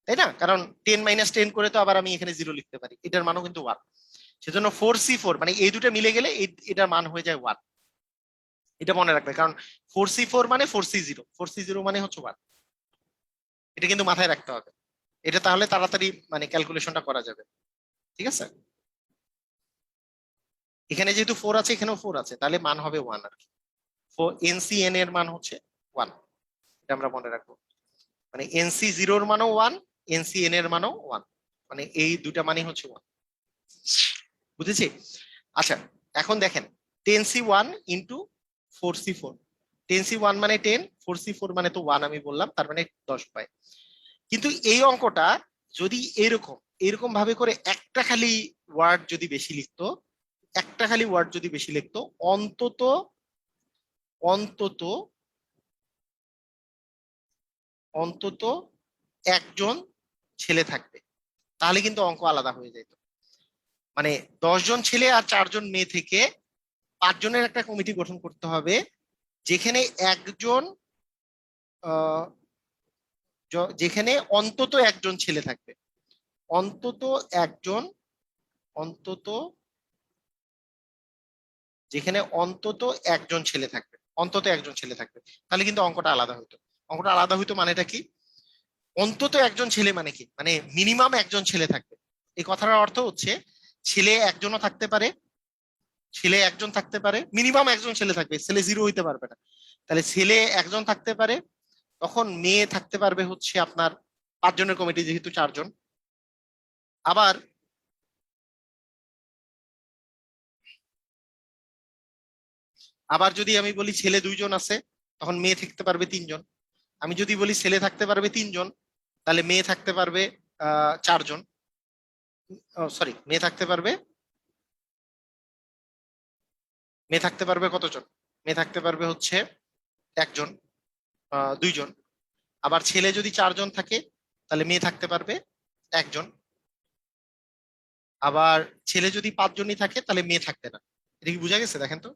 S1: তাই না? কারণ 10 - 10 করে তো আবার আমি এখানে 0 লিখতে পারি, এটার মানও কিন্তু 1। সেজন্য 4C4 মানে এই দুটো মিলে গেলে এটার মান হয়ে যায় 1। এটা মনে রাখবে, কারণ 4C4 মানে 4C0, 4C0 মানে হচ্ছে 1। এটা কিন্তু মাথায় রাখতে হবে, এটা তাহলে তাড়াতাড়ি মানে ক্যালকুলেশনটা করা যাবে। ঠিক আছে, এখানে যেহেতু 4 আছে এখানেও 4 আছে, তাহলে মান হবে 1 আর কি। NCN এর মান হচ্ছে 1, এটা আমরা মনে রাখবো। মানে NC0 এর মানও 1, NCN এর মানও 1, মানে এই দুটা মানই হচ্ছে 1। বুঝেছি? আচ্ছা এখন দেখেন 10C1 ইন্টু 4C4, 10C1 মানে 10, 4C4 মানে তো 1 আমি বললাম, তার মানে 10 পাই। কিন্তু এই অঙ্কটা যদি এরকম এরকম ভাবে করে একটা খালি ওয়ার্ড যদি বেশি লিখতো, একটা খালি ওয়ার্ড যদি বেশি লিখতো, অন্তত অন্তত অন্তত একজন ছেলে থাকবে, তাহলে কিন্তু অঙ্ক আলাদা হয়ে যেত। মানে 10 জন ছেলে আর 4 জন মেয়ে থেকে 5 জনের একটা কমিটি গঠন করতে হবে, যেখানে একজন যেখানে অন্তত একজন ছেলে থাকবে, অন্তত একজন, অন্তত যেখানে অন্তত একজন ছেলে থাকবে, অন্তত একজন ছেলে থাকবে, তাহলে কিন্তু অঙ্কটা আলাদা হইতো। অঙ্কটা আলাদা হইতো মানেটা কি? অন্তত একজন ছেলে মানে কি? মানে মিনিমাম একজন ছেলে থাকবে। এই কথাটার অর্থ হচ্ছে ছেলে একজনও থাকতে পারে, ছেলে একজন থাকতে পারে, মিনিমাম একজন ছেলে থাকবে, ছেলে 0 হইতে পারবে না। তাহলে ছেলে একজন থাকতে পারে, তখন মেয়ে থাকতে পারবে হচ্ছে আপনার 5 জনের কমিটি যেহেতু 4 জন। আবার আবার যদি আমি বলি ছেলে 2 জন আছে, তখন মেয়ে থাকতে পারবে 3 জন। আমি যদি বলি ছেলে থাকতে পারবে 3 জন, তাহলে মেয়ে থাকতে পারবে 4 জন। সরি, মেয়ে থাকতে পারবে কতজন? মেয়ে থাকতে পারবে হচ্ছে একজন, 2 জন। আবার ছেলে যদি 4 জন থাকে, তাহলে মেয়ে থাকতে পারবে একজন। আবার ছেলে যদি 5 জনই থাকে, তাহলে মেয়ে থাকবে না। এটা কি বোঝা গেছে? দেখেন তো।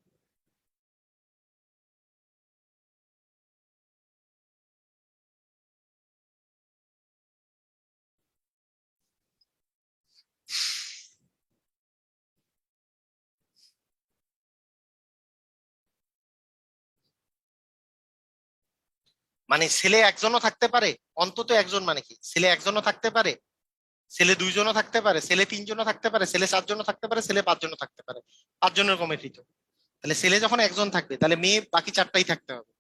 S1: মানে ছেলে একজনও থাকতে পারে, অন্তত একজন মানে কি? ছেলে একজনও থাকতে পারে, ছেলে 2 জনও থাকতে পারে, ছেলে 3 জনও থাকতে পারে, ছেলে 4 জনও থাকতে পারে, ছেলে 5 জনও থাকতে পারে। 5 জনের কমিটি তো। তাহলে ছেলে যখন একজন থাকবে, তাহলে মেয়ে বাকি 4টাই থাকতে হবে।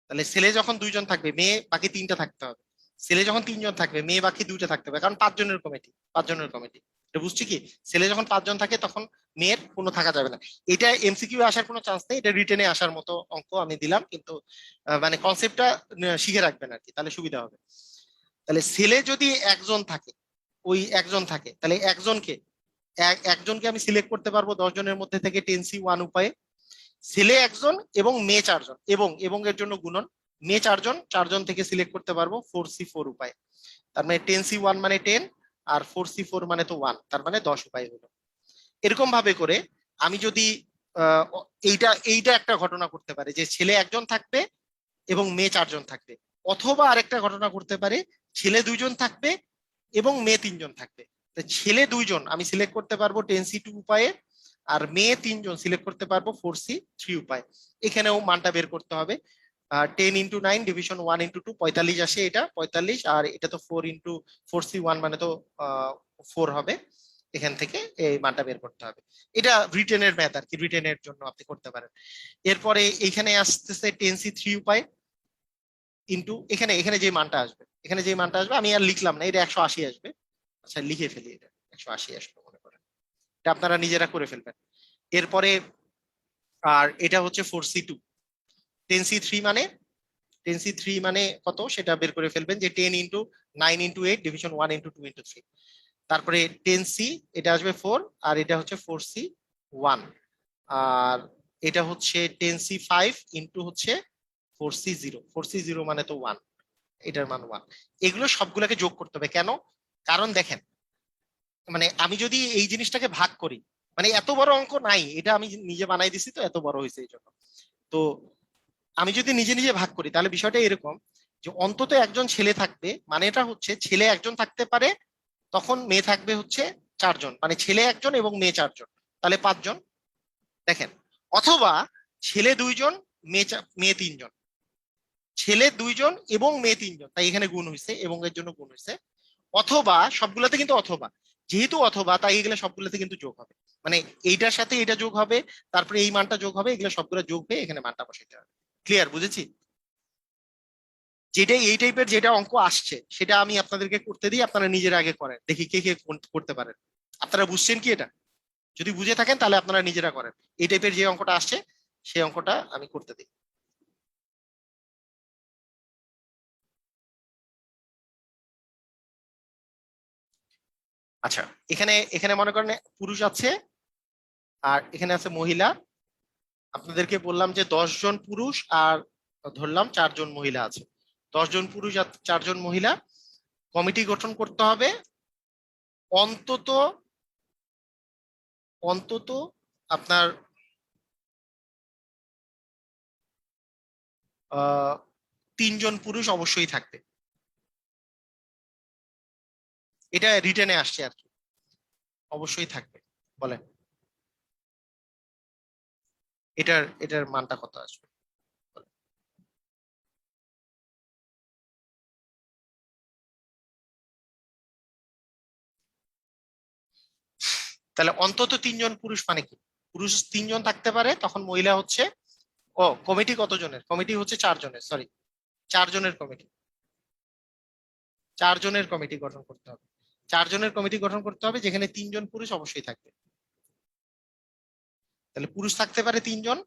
S1: তাহলে ছেলে যখন 2 জন থাকবে, মেয়ে বাকি 3টা থাকতে হবে। ছেলে যখন 3 জন থাকবে, মেয়ে বাকি 2টা থাকতে হবে, কারণ 5 জনের কমিটি, 5 জনের কমিটি। এটা বুঝছি কি? ছেলে যখন 5 জন থাকে, তখন মেয়ের কোনো থাকা যাবে না। এটা MCQ আসার কোনো চান্স নেই, এটা রিটেনে আসার মতো অঙ্ক আমি দিলাম, কিন্তু মানে কনসেপ্টটা শিখে রাখবেন আর কি, তাহলে সুবিধা হবে। তাহলে ছেলে যদি একজন থাকে, ওই একজন থাকে, তাহলে একজনকে আমি সিলেক্ট করতে পারবো 10 জনের মধ্যে থেকে 10C1 উপায়ে। ছেলে একজন এবং মেয়ে চারজন, এবং এর জন্য গুণন, মেয়ে চারজন, চারজন থেকে সিলেক্ট করতে পারবো 4C4 উপায়ে। তার মানে 10C1 মানে 10, আর 4C4 মানে তো 1, তার মানে 10 উপায় হলো। এরকম ভাবে করে আমি যদি আহ, এইটা এইটা একটা ঘটনা করতে পারে যে ছেলে একজন থাকবে এবং মেয়ে চারজন থাকবে, অথবা আরেকটা ঘটনা করতে পারে ছেলে দুইজন থাকবে এবং মেয়ে তিনজন থাকবে। তো ছেলে দুইজন আমি সিলেক্ট করতে পারবো 10C2 উপায়ে, আর মেয়ে তিনজন সিলেক্ট করতে পারবো 4C3 উপায়ে। এখানেও মানটা বের করতে হবে। 10 × 9 ডিভিশন 1 × 2, 45 আসে, এটা 45, আর এটা তো 4 × 4C1 মানে তো 4 হবে। এখান থেকে এই মানটা বের করতে হবে। এটা রিটেনের ম্যাথ আর কি, রিটেনের জন্য আপনি করতে পারেন। এরপরে এখানে আসতেছে 10C3 উপায় ইন্টু এখানে এখানে যে মানটা আসবে, এখানে যে মানটা আসবে আমি আর লিখলাম না, এটা 180 আসবে। আচ্ছা লিখে ফেলি, এটা 180 আসবে মনে করেন, এটা আপনারা নিজেরা করে ফেলবেন। এরপরে আর এটা হচ্ছে 4C2, 10C3 মানে 10C3 মানে কত সেটা বের করে ফেলবেন, যে 10 × 9 × 8 ডিভিশন 1 × 2 × 3। তারপরে 10C, এটা আসবে 4, আর এটা হচ্ছে 4C1, আর এটা হচ্ছে 10C5 ইন্টু হচ্ছে 4C0, 4C0 মানে তো 1, এটার মান 1। এগুলো সবগুলোকে যোগ করতে হবে। কেন? কারণ দেখেন, মানে আমি যদি এই জিনিসটাকে ভাগ করি, মানে এত বড় অঙ্ক নাই, এটা আমি নিজে বানাই দিছি তো এত বড় হয়েছে এই জন্য। তো আমি যদি নিজে নিজে ভাগ করি তাহলে বিষয়টা এরকম, যে অন্তত একজন ছেলে থাকবে, মানে এটা হচ্ছে ছেলে একজন থাকতে পারে, তখন মেয়ে থাকবে হচ্ছে চারজন, মানে ছেলে একজন এবং মেয়ে চারজন, তাহলে 5 জন। দেখেন, অথবা ছেলে দুইজন, মেয়ে তিনজন, ছেলে দুইজন এবং মেয়ে তিনজন, তাই এখানে গুণ হয়েছে, এবং এর জন্য গুণ হয়েছে। অথবা সবগুলাতে কিন্তু অথবা, যেহেতু অথবা তাই এগুলো সবগুলোতে কিন্তু যোগ হবে, মানে এইটার সাথে এটা যোগ হবে, তারপরে এই মানটা যোগ হবে, এগুলো সবগুলো যোগ হয়ে এখানে মানটা বসাইতে হবে। ক্লিয়ার? বুঝেছি? যেটা এই টাইপের যেটা অঙ্ক আসছে সেটা আমি আপনাদেরকে করতে দিই, আপনারা নিজের আগে করেন, দেখি কে কে করতে পারেন। আপনারা বুঝছেন কি এটা? যদি বুঝে থাকেন তাহলে আপনারা নিজেরা করেন। এই টাইপের যে অঙ্কটা আসছে সেই অঙ্কটা আমি করতে দিই। আচ্ছা, এখানে এখানে মনে করেন পুরুষ আছে আর এখানে আছে মহিলা। আপনাদেরকে বললাম যে 10 জন পুরুষ আর ধরলাম 4 জন মহিলা আছে। 10 জন পুরুষ আর 4 জন মহিলা, কমিটি গঠন করতে হবে। অন্তত অন্তত আপনার 3 জন পুরুষ অবশ্যই থাকবে, এটা রিটেনে আসছে আর কি, অবশ্যই থাকবে। বলেন এটার মানটা কত আসবে? বলেন। তাহলে অন্তত 3 জন পুরুষ মানে কি? পুরুষ 3 জন থাকতে পারে, তখন মহিলা হচ্ছে, ও কমিটি কত জনের? কমিটি হচ্ছে 4 জনের, সরি, 4 জনের কমিটি, 4 জনের কমিটি গঠন করতে হবে। 4 জনের কমিটি গঠন করতে হবে যেখানে 3 জন পুরুষ অবশ্যই থাকবে। তাহলে পুরুষ থাকতে পারে 3 জন,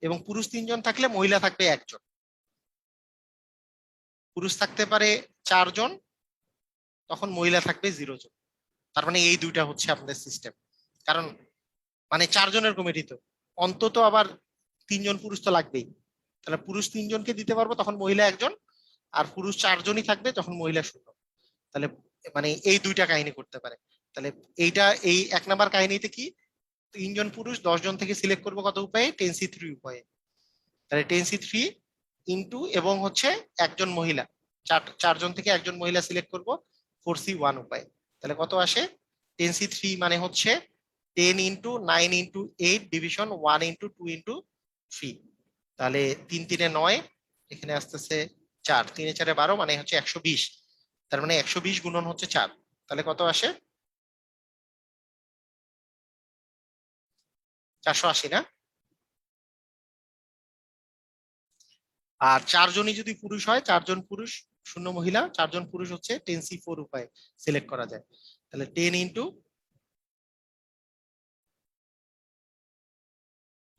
S1: এবং পুরুষ 3 জন থাকলে মহিলা থাকবে একজন। পুরুষ থাকতে পারে 4 জন, তখন মহিলা থাকবে 0 জন। তার মানে এই দুইটা হচ্ছে আপনাদের সিস্টেম। কারণ মানে 4 জনের কমিটি তো অন্তত আবার 3 জন পুরুষ তো লাগবেই। তাহলে পুরুষ 3 জনকে দিতে পারবো, তখন মহিলা একজন, আর পুরুষ 4 জনই থাকবে, তখন মহিলা শূন্য। তাহলে মানে এই দুইটা কাহিনী করতে পারে। তাহলে এইটা এই 1 নাম্বার কাহিনীতে কি, 3 জন পুরুষ 10 জন থেকে সিলেক্ট করবো কত উপায়ে? 10C3 উপায়ে। তাহলে 10C3 ইন্টু এবং হচ্ছে একজন মহিলা, 4 জন থেকে একজন মহিলা সিলেক্ট করব 4C1 উপায়ে। তাহলে কত আসে? 10C3 মানে হচ্ছে 10 × 9 × 8 ডিভিশন 1 × 2 × 3। তাহলে 3 × 3 = 9, এখানে আসতেছে 4, 3 × 4 = 12, মানে হচ্ছে 120। তার মানে 120 গুণন হচ্ছে 4, তাহলে কত আসে? 480 না? আর 4 জনই যদি পুরুষ হয়, 4 জন পুরুষ শূন্য মহিলা, 4 জন পুরুষ হচ্ছে 10C4 উপায় সিলেক্ট করা যায়। তাহলে 10 ×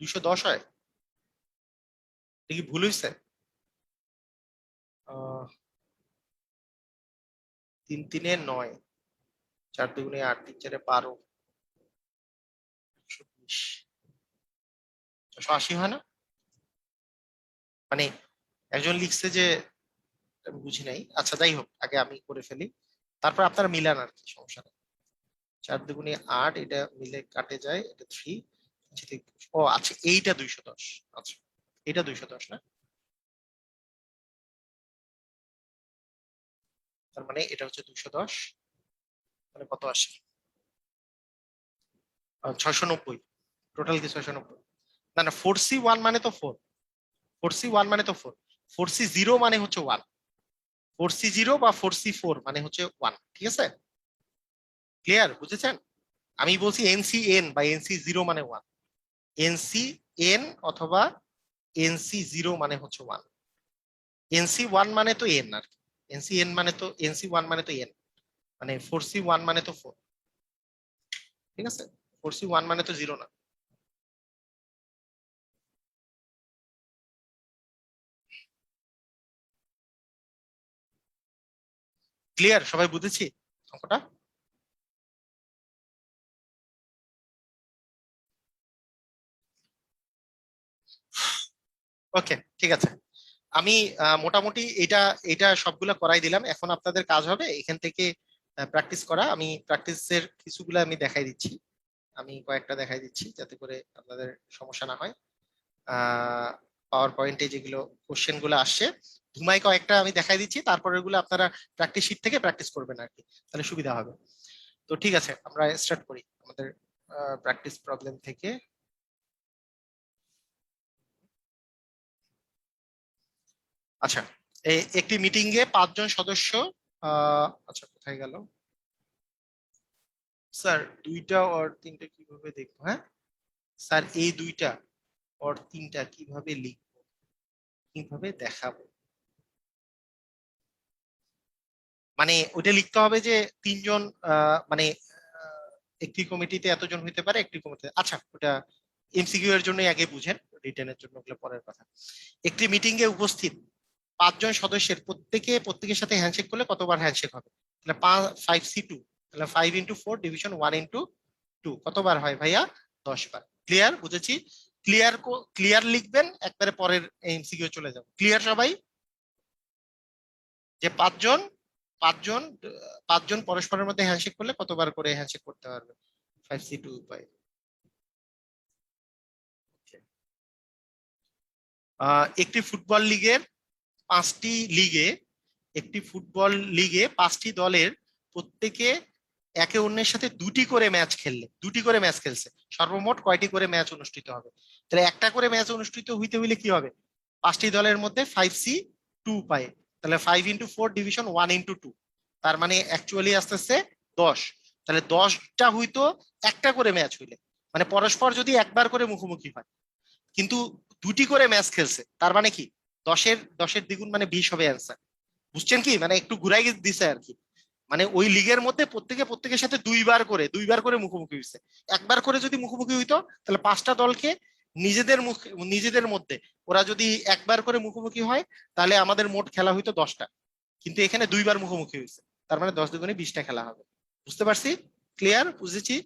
S1: 210 হয়, এটা কি ভুল হয়েছে? তিন তিনে 9, 4 দুগুণে 8, 3 চারে 12, 120, 680 হয় না? মানে একজন লিখছে যে আমি বুঝি নাই, আচ্ছা যাই হোক, আগে আমি করে ফেলি, তারপর আপনারা মিলান আর কি, সমস্যা নেই। 4 দুগুণে 8, এটা মিলে কাটে যায়, এটা 3। ও আচ্ছা, এইটা 210, আচ্ছা এটা 210 না, তার মানে এটা হচ্ছে 210, মানে কত আসে? 690, টোটাল কি 690? না না, 4C1 মানে তো 4, 4C1 মানে তো 4, 4C0 মানে হচ্ছে 1, 4C0 বা 4C4 মানে হচ্ছে 1, ঠিক আছে? ক্লিয়ার, বুঝেছেন? আমি বলছি NCN বা NC0 মানে 1, NCN অথবা NC0 মানে হচ্ছে 1, NC1 মানে তো N আর কি, NCN মানে তো NC1 মানে তো N, মানে 4C1 মানে তো 4, ঠিক আছে? 4C1 মানে তো 0 না। ক্লিয়ার, সবাই বুঝেছি অঙ্কটা? ওকে, ঠিক আছে। আমি মোটামুটি এটা এটা সবগুলা করাই দিলাম, এখন আপনাদের কাজ হবে এখান থেকে প্র্যাকটিস করা। আমি প্র্যাকটিসের কিছুগুলো আমি দেখাই দিচ্ছি, আমি কয়েকটা দেখাই দিচ্ছি যাতে করে আপনাদের সমস্যা না হয়। পাওয়ার পয়েন্টে যেগুলো কোশ্চেন গুলো আসছে, ধুমাই কয়েকটা আমি দেখাই দিচ্ছি, তারপরে গুলো আপনারা প্র্যাকটিস শিট থেকে প্র্যাকটিস করবেন আর কি, তাহলে সুবিধা হবে। তো ঠিক আছে, আমরা স্টার্ট করি আমাদের প্র্যাকটিস প্রবলেম থেকে। আচ্ছা, একটি মিটিং এ 5 জন সদস্য, আচ্ছা কোথায় গেল স্যার? দুইটা আর তিনটা কিভাবে দেখবো? হ্যাঁ স্যার, এই দুইটা আর তিনটা কিভাবে লিখবো, কিভাবে দেখাবো? মানে ওটা লিখতে হবে যে 3 জন, মানে একটি কমিটিতে এতজন হইতে পারে, একটি কমিটিতে, আচ্ছা ওটা এমসিকিউ এর জন্য আগে বুঝেন, রিটেনের জন্য ওগুলো পরের কথা। একটি মিটিং এ উপস্থিত 5 জন সদস্যের প্রত্যেকের সাথে হ্যান্ডশেক করলে কতবার হ্যান্ডশেক হবে? তাহলে 5C2, তাহলে 5 × 4 ডিভিশন 1 × 2 কতবার হয় ভাইয়া? 10 বার। ক্লিয়ার, বুঝেছি। ক্লিয়ার, ক্লিয়ার লিখবেন, একবারে পরের এমসিকিউ চলে যাবো। ক্লিয়ার সবাই? যে 5 জন, 5 জন, 5 জন পরস্পরের মধ্যে হ্যান্ডশেক করলে কতবার করে হ্যান্ডশেক করতে পারবে? 5C2 উপায়। একটি ফুটবল লিগের 5টি লিগে, একটি ফুটবল লিগে 5টি দলের প্রত্যেকে একে অন্যের সাথে দুটি করে ম্যাচ খেলছে, সর্বমোট কয়টি করে ম্যাচ অনুষ্ঠিত হবে? তাহলে একটা করে ম্যাচ অনুষ্ঠিত হইতে হইলে কি হবে? 5টি দলের মধ্যে 5C2 পায়, তাহলে 5 × 4 ডিভিশন 1 × 2, তার মানে অ্যাকচুয়ালি আসতেছে 10। তাহলে 10টা হইতো একটা করে ম্যাচ হইলে, মানে পরস্পর যদি একবার করে মুখোমুখি হয়, কিন্তু দুটি করে ম্যাচ খেলছে, তার মানে কি 10-10 দ্বিগুণ মানে 20 হবে অ্যান্সার। বুঝছেন কি? মানে একটু ঘুরাই দিছে আর কি, মানে ওই লিগের মধ্যে প্রত্যেকের সাথে দুইবার করে মুখোমুখি হয়েছে। একবার করে যদি মুখোমুখি হইতো, তাহলে 5টা দলকে নিজেদের মধ্যে ওরা যদি একবার করে মুখোমুখি হয়, তাহলে আমাদের মোট খেলা হইতো 10টা, কিন্তু এখানে দুইবার মুখোমুখি হয়েছে, তার মানে 10 দুগুণে 20টা খেলা হবে। বুঝতে পারছি? ক্লিয়ার, বুঝেছি?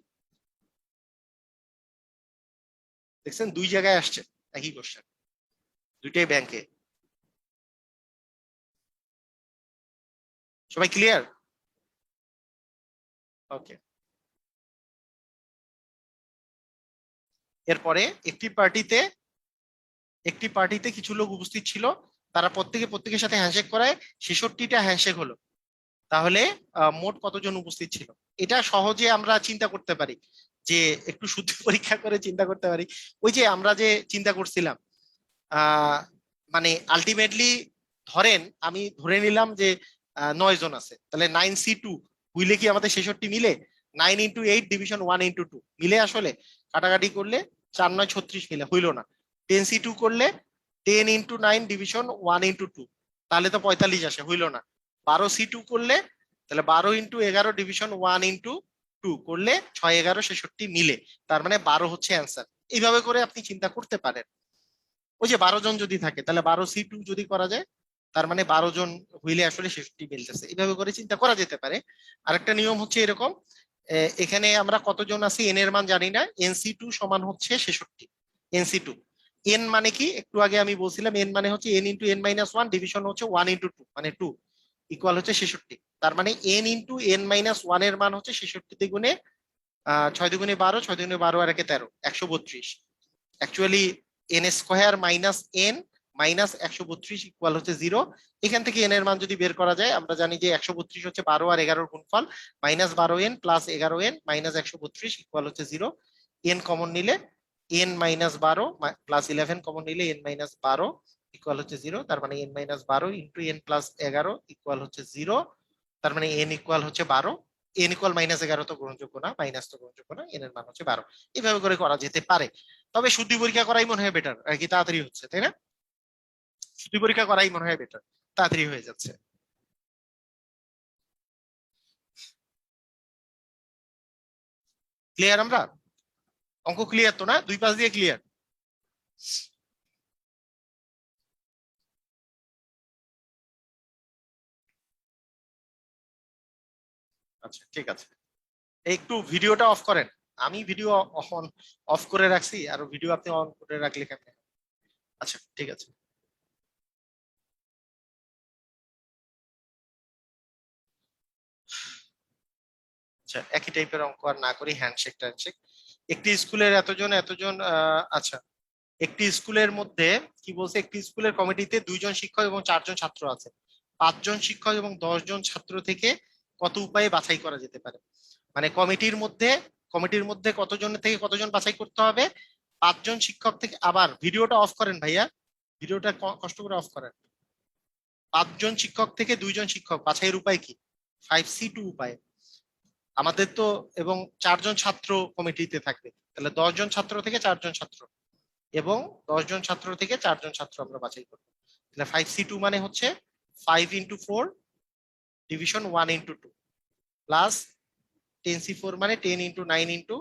S1: দেখছেন, দুই জায়গায় আসছে একই কোশ্চেন, দুইটাই ব্যাংকে। সবাই ক্লিয়ার? ওকে। এরপরে একটি পার্টিতে কিছু লোক উপস্থিত ছিল, তারা প্রত্যেকের সাথে হ্যান্ডশেক করায় 66টা হ্যান্ডশেক হলো। তাহলে মোট কতজন উপস্থিত ছিল? এটা সহজে আমরা চিন্তা করতে পারি, যে একটু শুদ্ধ পরীক্ষা করে চিন্তা করতে পারি। ওই যে আমরা যে চিন্তা করছিলাম, আহ মানে আলটিমেটলি ধরেন আমি ধরে নিলাম যে 9 জন আছে, তাহলে 9C2 হইলে কি আমাদের 66 মিলে? 9 × 8 ডিভিশন 1 × 2 মিলে? আসলে কাটাকাটি করলে 4 9 36 মিলে, হইলো না। 10C2 করলে 10 × 9 ডিভিশন 1 × 2, তাহলে তো 45 আসে, হইলো না। 12C2 করলে, তাহলে 12 × 11 ডিভিশন 1 × 2 করলে 6 11 66 মিলে, তার মানে 12 হচ্ছে অ্যান্সার। এইভাবে করে আপনি চিন্তা করতে পারেন। ওই যে 12 জন যদি থাকে, তাহলে 12C2 যদি করা যায়, তার মানে 12 জন হইলে আসলে 66 মিলতেছে, এইভাবে করে চিন্তা করা যেতে পারে। আরেকটা নিয়ম হচ্ছে এরকম, এখানে আমরা কতজন আছি এন এর মান জানি না, NC2 সমান হচ্ছে 66। NC2 এন মানে কি, একটু আগে আমি বলছিলাম এন মানে হচ্ছে N into N minus one, division হচ্ছে ওয়ান ইন্টু টু, মানে টু, ইকুয়াল হচ্ছে 66। তার মানে N into N minus one এর মান হচ্ছে 66 দ্বিগুণে 6 দুগুণে 12, 6 দুগুণে 12 আর একে 13, 132। Actually N square minus N minus 132 equal হচ্ছে 0। এখান থেকে এন এর মান যদি বের করা যায়, আমরা জানি যে 132 হচ্ছে 12 আর 11 গুণফল, minus 12n plus 11n minus 132 equal হচ্ছে 0। এন কমন নিলে এন মাইনাস 12 প্লাস 11 কমন নিলে এন মাইনাস 12 ইকুয়াল হচ্ছে 0। তার মানে N minus 12 into N plus 11 equal হচ্ছে 0। তার মানে এন ইকুয়াল হচ্ছে 12। এন ইকুয়াল মাইনাস 11 তো গ্রহণযোগ্য না, মাইনাস তো গ্রহণযোগ্য না, এন এর মান হচ্ছে 12। এইভাবে করে করা যেতে পারে। তবে শুদ্ধি পরীক্ষা করাই মনে হয় বেটার, আর কি তাড়াতাড়ি হচ্ছে, তাই না? শুদ্ধি পরীক্ষা করাই মনে হয় বেটার, তাড়াতাড়ি হয়ে যাচ্ছে। ক্লিয়ার? আমরা অঙ্ক ক্লিয়ার তো না? দুই পাশ দিয়ে ক্লিয়ার? আচ্ছা ঠিক আছে, একটু ভিডিওটা অফ করেন। আমি ভিডিও অন অফ করে রাখছি, আর ভিডিও আপনি অন করে রাখলে কেমন? আচ্ছা ঠিক আছে। আচ্ছা, একই টাইপের অঙ্ক আর না করি, হ্যান্ডশেক ট্যান্ডশেক। একটি স্কুলের এতজন এতজন আচ্ছা, একটি স্কুলের মধ্যে কি বলছে, একটি স্কুলের কমিটিতে 2 জন শিক্ষক এবং 4 জন ছাত্র আছে। 5 জন শিক্ষক এবং 10 জন ছাত্র থেকে কত উপায়ে বাছাই করা যেতে পারে? মানে কমিটির মধ্যে কতজনের থেকে কতজন বাছাই করতে হবে? 5 জন শিক্ষক থেকে। আবার ভিডিওটা অফ করেন ভাইয়া, ভিডিওটা কষ্ট করে অফ করেন। 5 জন শিক্ষক থেকে 2 জন শিক্ষক বাছাইয়ের উপায় কি? 5C2 উপায় আমাদের তো। এবং 4 জন ছাত্র কমিটিতে থাকবে, তাহলে 10 জন ছাত্র থেকে 4 জন ছাত্র, এবং 10 জন ছাত্র থেকে 4 জন ছাত্র আমরা বাছাই করবো। তাহলে 5C2 মানে হচ্ছে 5 × 4 ডিভিশন 1 × 2 প্লাস 10C4 মানে 10 × 9 ×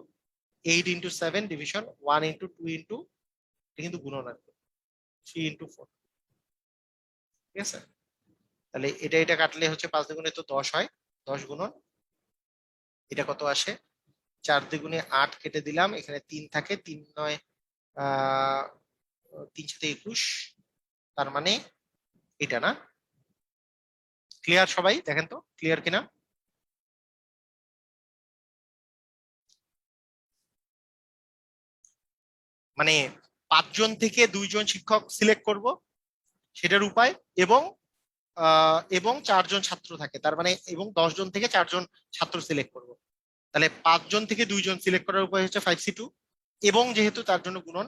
S1: 8 × 7 ডিভিশন 1 × 2 এটা কিন্তু গুণন আসবে, 3 × 4। ঠিক আছে, তাহলে এটা কাটলে হচ্ছে 5 দুগুণে তো 10 হয়, 10 গুণন এটা কত আসে? 4 দুগুণে 8 কেটে দিলাম, এখানে 3 থাকে, 3 × 9 3 × 7 = 21। তার মানে এটা না? ক্লিয়ার সবাই? দেখেন তো ক্লিয়ার কিনা। মানে 5 জন থেকে 2 জন শিক্ষক সিলেক্ট করব, সেটার উপায়। এবং 4 জন ছাত্র থাকে, তার মানে এবং 10 জন থেকে 4 জন ছাত্র সিলেক্ট করব। তাহলে 5 জন থেকে 2 জন সিলেক্ট করার উপায় হচ্ছে 5C2, এবং যেহেতু তার জন্য গুণন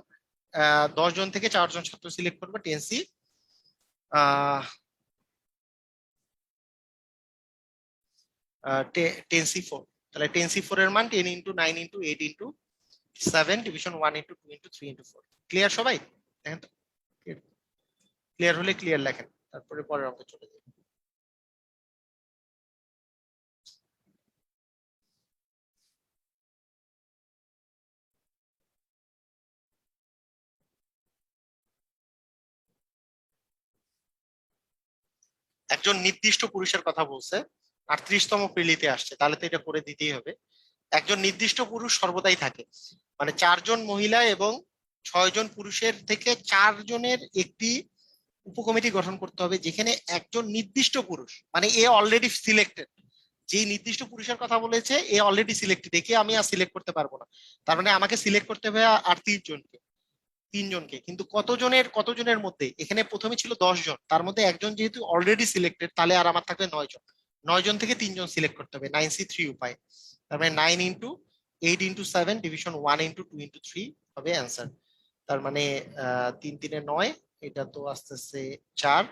S1: 10 জন থেকে 4 জন ছাত্র সিলেক্ট করবো 10C, আহ 10C4। তাহলে 10C4 এর মান 10 × 9 × 8 × 7 ডিভিশন 1 × 2 × 3 × 4। ক্লিয়ার সবাই? দেখেন তো, ক্লিয়ার হলে ক্লিয়ার লেখেন, তারপরে পরের অঙ্কে চলে যাই। একজন নির্দিষ্ট পুরুষের কথা বলছে, 38তম পিলিতে আসছে, তাহলে তো এটা করে দিতেই হবে। একজন নির্দিষ্ট পুরুষ সর্বদাই থাকে, মানে 4 জন মহিলা এবং 6 জন পুরুষের থেকে 4 জনের একটি উপকমিটি গঠন করতে হবে, যেখানে একজন নির্দিষ্ট পুরুষ মানে এ অলরেডি সিলেক্টেড, যে নির্দিষ্ট পুরুষের কথা বলেছে এ অলরেডি সিলেক্টেড, একে আমি আর সিলেক্ট করতে পারবো না। তার মানে আমাকে সিলেক্ট করতে হবে আর 3 জনকে। কিন্তু কতজনের মধ্যে, এখানে প্রথমে ছিল 10 জন, তার মধ্যে একজন যেহেতু অলরেডি সিলেক্টেড, তাহলে আর আমার থাকবে 9 জন। 9 জন থেকে 3 জন সিলেক্ট করতে হবে, 9C3 উপায়। তার মানে 9 × 8 × 7 ডিভিশন 1 × 2 × 3 হবে অ্যান্সার। তার মানে 3 × 3 = 9, এটা তো আস্তে আস্তে 4,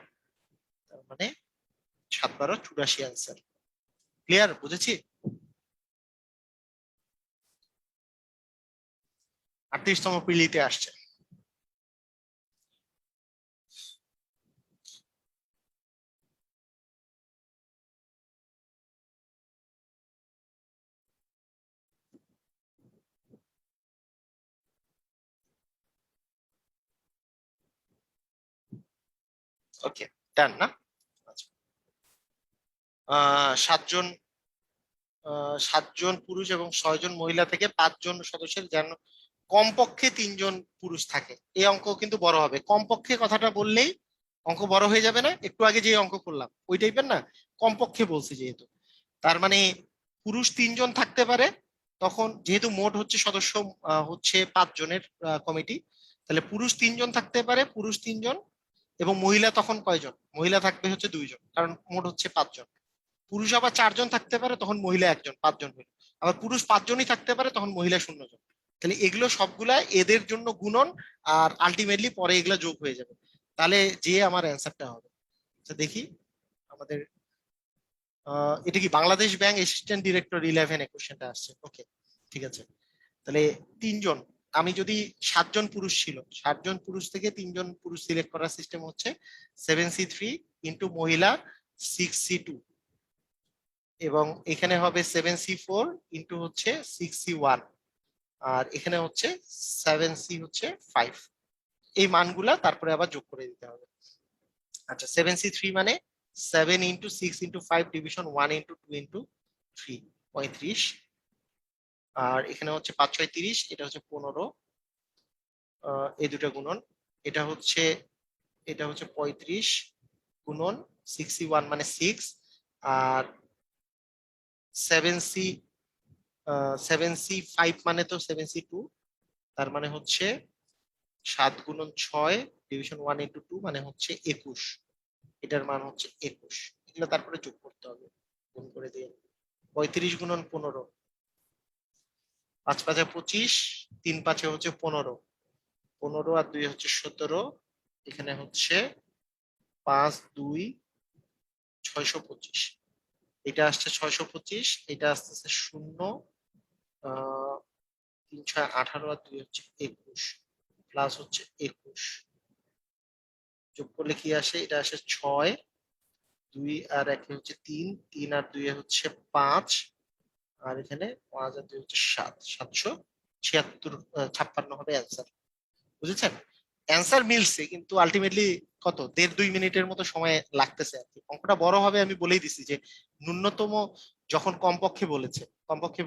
S1: তার মানে 7 × 12 = 84 অ্যান্সার। ক্লিয়ার? বুঝেছি? 38তম পিলিতে আসছে। ওকে, ডান না? সাতজন 7 জন পুরুষ এবং 6 জন মহিলা থেকে 5 জন সদস্যের যেন কমপক্ষে 3 জন পুরুষ থাকে। এই অঙ্ক কিন্তু বড় হবে, কমপক্ষে কথাটা বললেই অঙ্ক বড় হয়ে যাবে না? একটু আগে যে অঙ্ক করলাম ওই টাইপের না, কমপক্ষে বলছি যেহেতু, তার মানে পুরুষ 3 জন থাকতে পারে। তখন যেহেতু মোট হচ্ছে সদস্য হচ্ছে 5 জনের কমিটি, তাহলে পুরুষ 3 জন থাকতে পারে, পুরুষ 3 জন, এবং মহিলা তখন কয়জন? মহিলা থাকবে হচ্ছে 2 জন, কারণ মোট হচ্ছে 5 জন। পুরুষ আবার 4 জন থাকতে পারে, তখন মহিলা 1 জন, 5 জন হইল। আবার পুরুষ 5 জনই থাকতে পারে, তখন মহিলা 0 জন। তাহলে এগুলো সবগুলা এদের জন্য গুণন, আর আলটিমেটলি পরে এগুলা যোগ হয়ে যাবে। তাহলে যে আমার অ্যান্সারটা হবে, আচ্ছা দেখি আমাদের এটা কি বাংলাদেশ ব্যাংক অ্যাসিস্ট্যান্ট ডিরেক্টর 11 কোশ্চেনটা আসছে। ওকে, ঠিক আছে। তাহলে 3 জন, আমি যদি 7 জন পুরুষ ছিল, 7 জন পুরুষ থেকে 3 জন পুরুষ সিলেক্ট করার সিস্টেম হচ্ছে 7C3 ইন্টু মহিলা 6C2, এবং এখানে হবে 7C4 ইন্টু হচ্ছে 6C1, আর এখানে হচ্ছে 7C হচ্ছে 5। এই মানগুলা তারপরে আবার যোগ করে দিতে হবে। আচ্ছা, 7C3 মানে 7 × 6 × 5 ডিভিশন 1 × 2 × 3, 35। আর এখানে হচ্ছে 5 6 30, এটা হচ্ছে 15, এই দুটো গুণন। এটা হচ্ছে 35 গুণন 6C1 মানে 6, আর 7C 7C5 মানে তো 7C2, তার মানে হচ্ছে 7 × 6 ডিভিশন 1 × 2 মানে হচ্ছে 21। এটার মান হচ্ছে 21। এগুলো তারপরে যোগ করতে হবে, গুণ করে দিয়ে 35 গুণন 15, 5 5 25, 3 5 হচ্ছে 15, 15 আর 2 হচ্ছে 17, এখানে হচ্ছে 5 2 625। এটা আসছে 625, এটা আসতেছে 0, 3 6 18 আর 2 হচ্ছে 21, প্লাস হচ্ছে 21, যোগ করলে কি আসে? এটা আসে 6, 2 আর 1 হচ্ছে 3, 3 আর 2 হচ্ছে 5, আর এখানে 5 আর 2 হচ্ছে 7, 776, 56 হবে অ্যান্সার। বুঝেছেন? অ্যান্সার মিলছে, কিন্তু আলটিমেটলি কত 1.5 2 মিনিটের মতো সময় লাগতেছে আর কি। অঙ্কটা বড় হবে আমি বলেই দিছি, যে ন্যূনতম যখন কমপক্ষে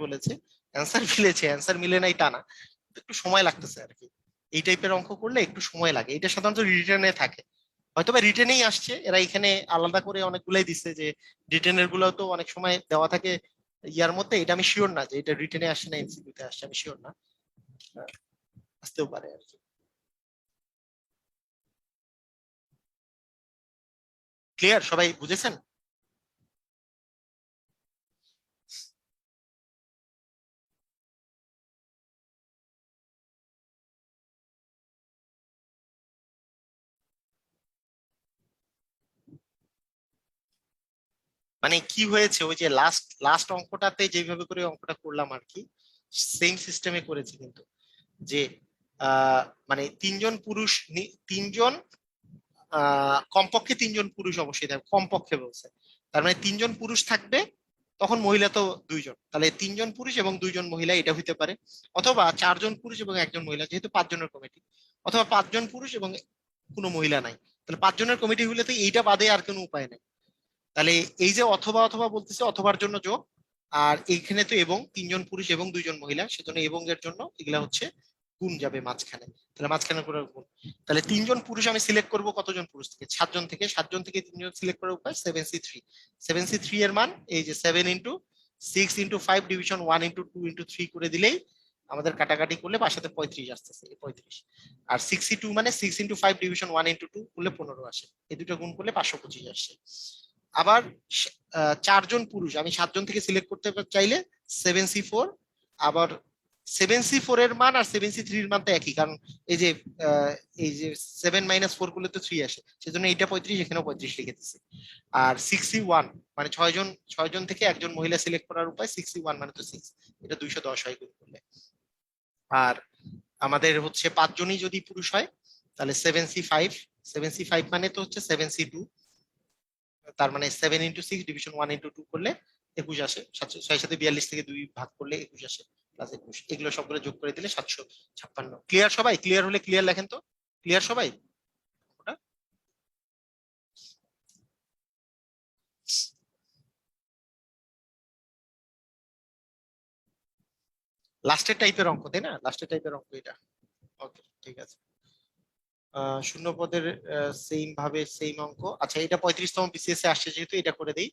S1: বলেছে অ্যান্সার মিলেছে, অ্যান্সার মিলে নাই তা না, একটু সময় লাগতেছে আর কি। এই টাইপের অঙ্ক করলে একটু সময় লাগে, এটা সাধারণত রিটেনে থাকে, হয়তো বা রিটেনেই আসছে, এরা এখানে আলাদা করে অনেকগুলাই দিচ্ছে, যে রিটেনের গুলো তো অনেক সময় দেওয়া থাকে ইয়ার মধ্যে। এটা আমি শিওর না যে এটা রিটেনে আসছে না এমসিকিউতে আসছে, আমি শিওর না, আসতেও পারে আর কি। ক্লিয়ার? সবাই বুঝেছেন? মানে কি হয়েছে, ওই যে লাস্ট লাস্ট অঙ্কটাতে যেভাবে করে অঙ্কটা করলাম আর কি, সেম সিস্টেমে করেছি কিন্তু, যে মানে 3 জন পুরুষ 3 জন, কমপক্ষে 3 জন পুরুষ অবশ্যই থাকবে, কমপক্ষে বলছে, তার মানে 3 জন পুরুষ থাকবে, তখন মহিলা তো 2 জন, তাহলে 3 জন পুরুষ এবং 2 জন মহিলা এটা হইতে পারে, অথবা 4 জন পুরুষ এবং 1 জন মহিলা, যেহেতু 5 জনের কমিটি, অথবা 5 জন পুরুষ এবং কোনো মহিলা নাই, তাহলে 5 জনের কমিটি হইলে তো এইটা বাদে আর কোনো উপায় নেই। তাহলে এই যে অথবা অথবা বলতেছে, অথবার জন্য যোগ, আর এইখানে তো এবং 3 জন পুরুষ এবং 2 জন মহিলা, সেজন্য এবং এর জন্য এগুলা হচ্ছে গুণ যাবে মাঝখানে, তাহলে মাঝখানে করে গুণ। তাহলে 3 জন পুরুষ আমি সিলেক্ট করব কতজন পুরুষ থেকে? 7 জন থেকে। 7 জন থেকে 3 জন সিলেক্ট করার উপায় 7C3। 7C3 এর মান এই যে 7 × 6 × 5 ডিভিশন 1 × 2 × 3 করে দিলেই আমাদের কাটাকাটি করলে বাসাতে 35 আসতেছে, এই 35। আর 6C2 মানে 6 × 5 ডিভিশন 1 × 2 করলে 15 আসে, এই দুটো গুণ করলে 525 আসে। আবার 4 জন পুরুষ আমি 7 জন থেকে সিলেক্ট করতে চাইলে 7C4, আবার 7C4 এর মান আর 7C3 এর মান তো একই, কারণ এই যে এই যে 7 - 4 করলে তো 3 আসে, সেজন্য এইটা 35, এখানেও 35 লিখে দিচ্ছি। আর 6C1 মানে 6 জন থেকে 1 জন মহিলা সিলেক্ট করার উপায়, 6C1 মানে তো 6, এটা 210 হয় গুণ করলে। আর আমাদের হচ্ছে 5 জনই যদি পুরুষ হয়, তাহলে 7C5, 7C5 মানে তো হচ্ছে 7C2, তার মানে 7 × 6 ডিভিশন 1 × 2 করলে 21 আসে, 6 সাথে 42 থেকে 2 ভাগ করলে 21 আসে, প্লাস 21, এগুলো সবগুলো যোগ করে দিলে 756। ক্লিয়ার সবাই? ক্লিয়ার হলে ক্লিয়ার লেখেন তো। ক্লিয়ার সবাই? ওটা লাস্টের টাইপের অঙ্ক তাই না, লাস্টের টাইপের অঙ্ক এটা। ওকে ঠিক আছে। শূন্য পদের সেম ভাবে সেম অঙ্ক। আচ্ছা এটা 35তম বিসিএস এ আসছে যেহেতু এটা করে দেই।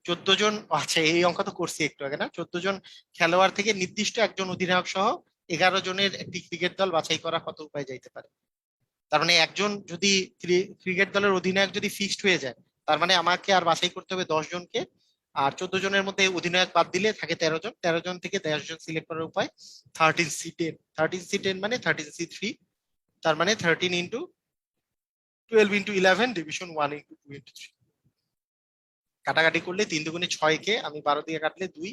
S1: 14 জন, আচ্ছা এই অঙ্ক তো করছি একটু আগে না, 14 জন খেলোয়াড় থেকে নির্দিষ্ট একজন অধিনায়ক সহ 11 জনের একটি ক্রিকেট দল বাছাই করা কত উপায় যাইতে পারে? তার মানে একজন যদি ক্রিকেট দলের অধিনায়ক যদি ফিক্সড হয়ে যায়, তার মানে আমাকে আর বাছাই করতে হবে 10 জনকে। আর 14 জনের মধ্যে অধিনায়ক বাদ দিলে থাকে 13 জন, 13 জন থেকে 10 জন সিলেক্ট করার উপায় 13C10, 13C10 মানে 13C3, তার মানে 13 into 12 into 11 division 1 into 2 into 3। কাটাকাটি করলে 3 দুগুণে 6 কে আমি 12 দিয়ে কাটলে 2,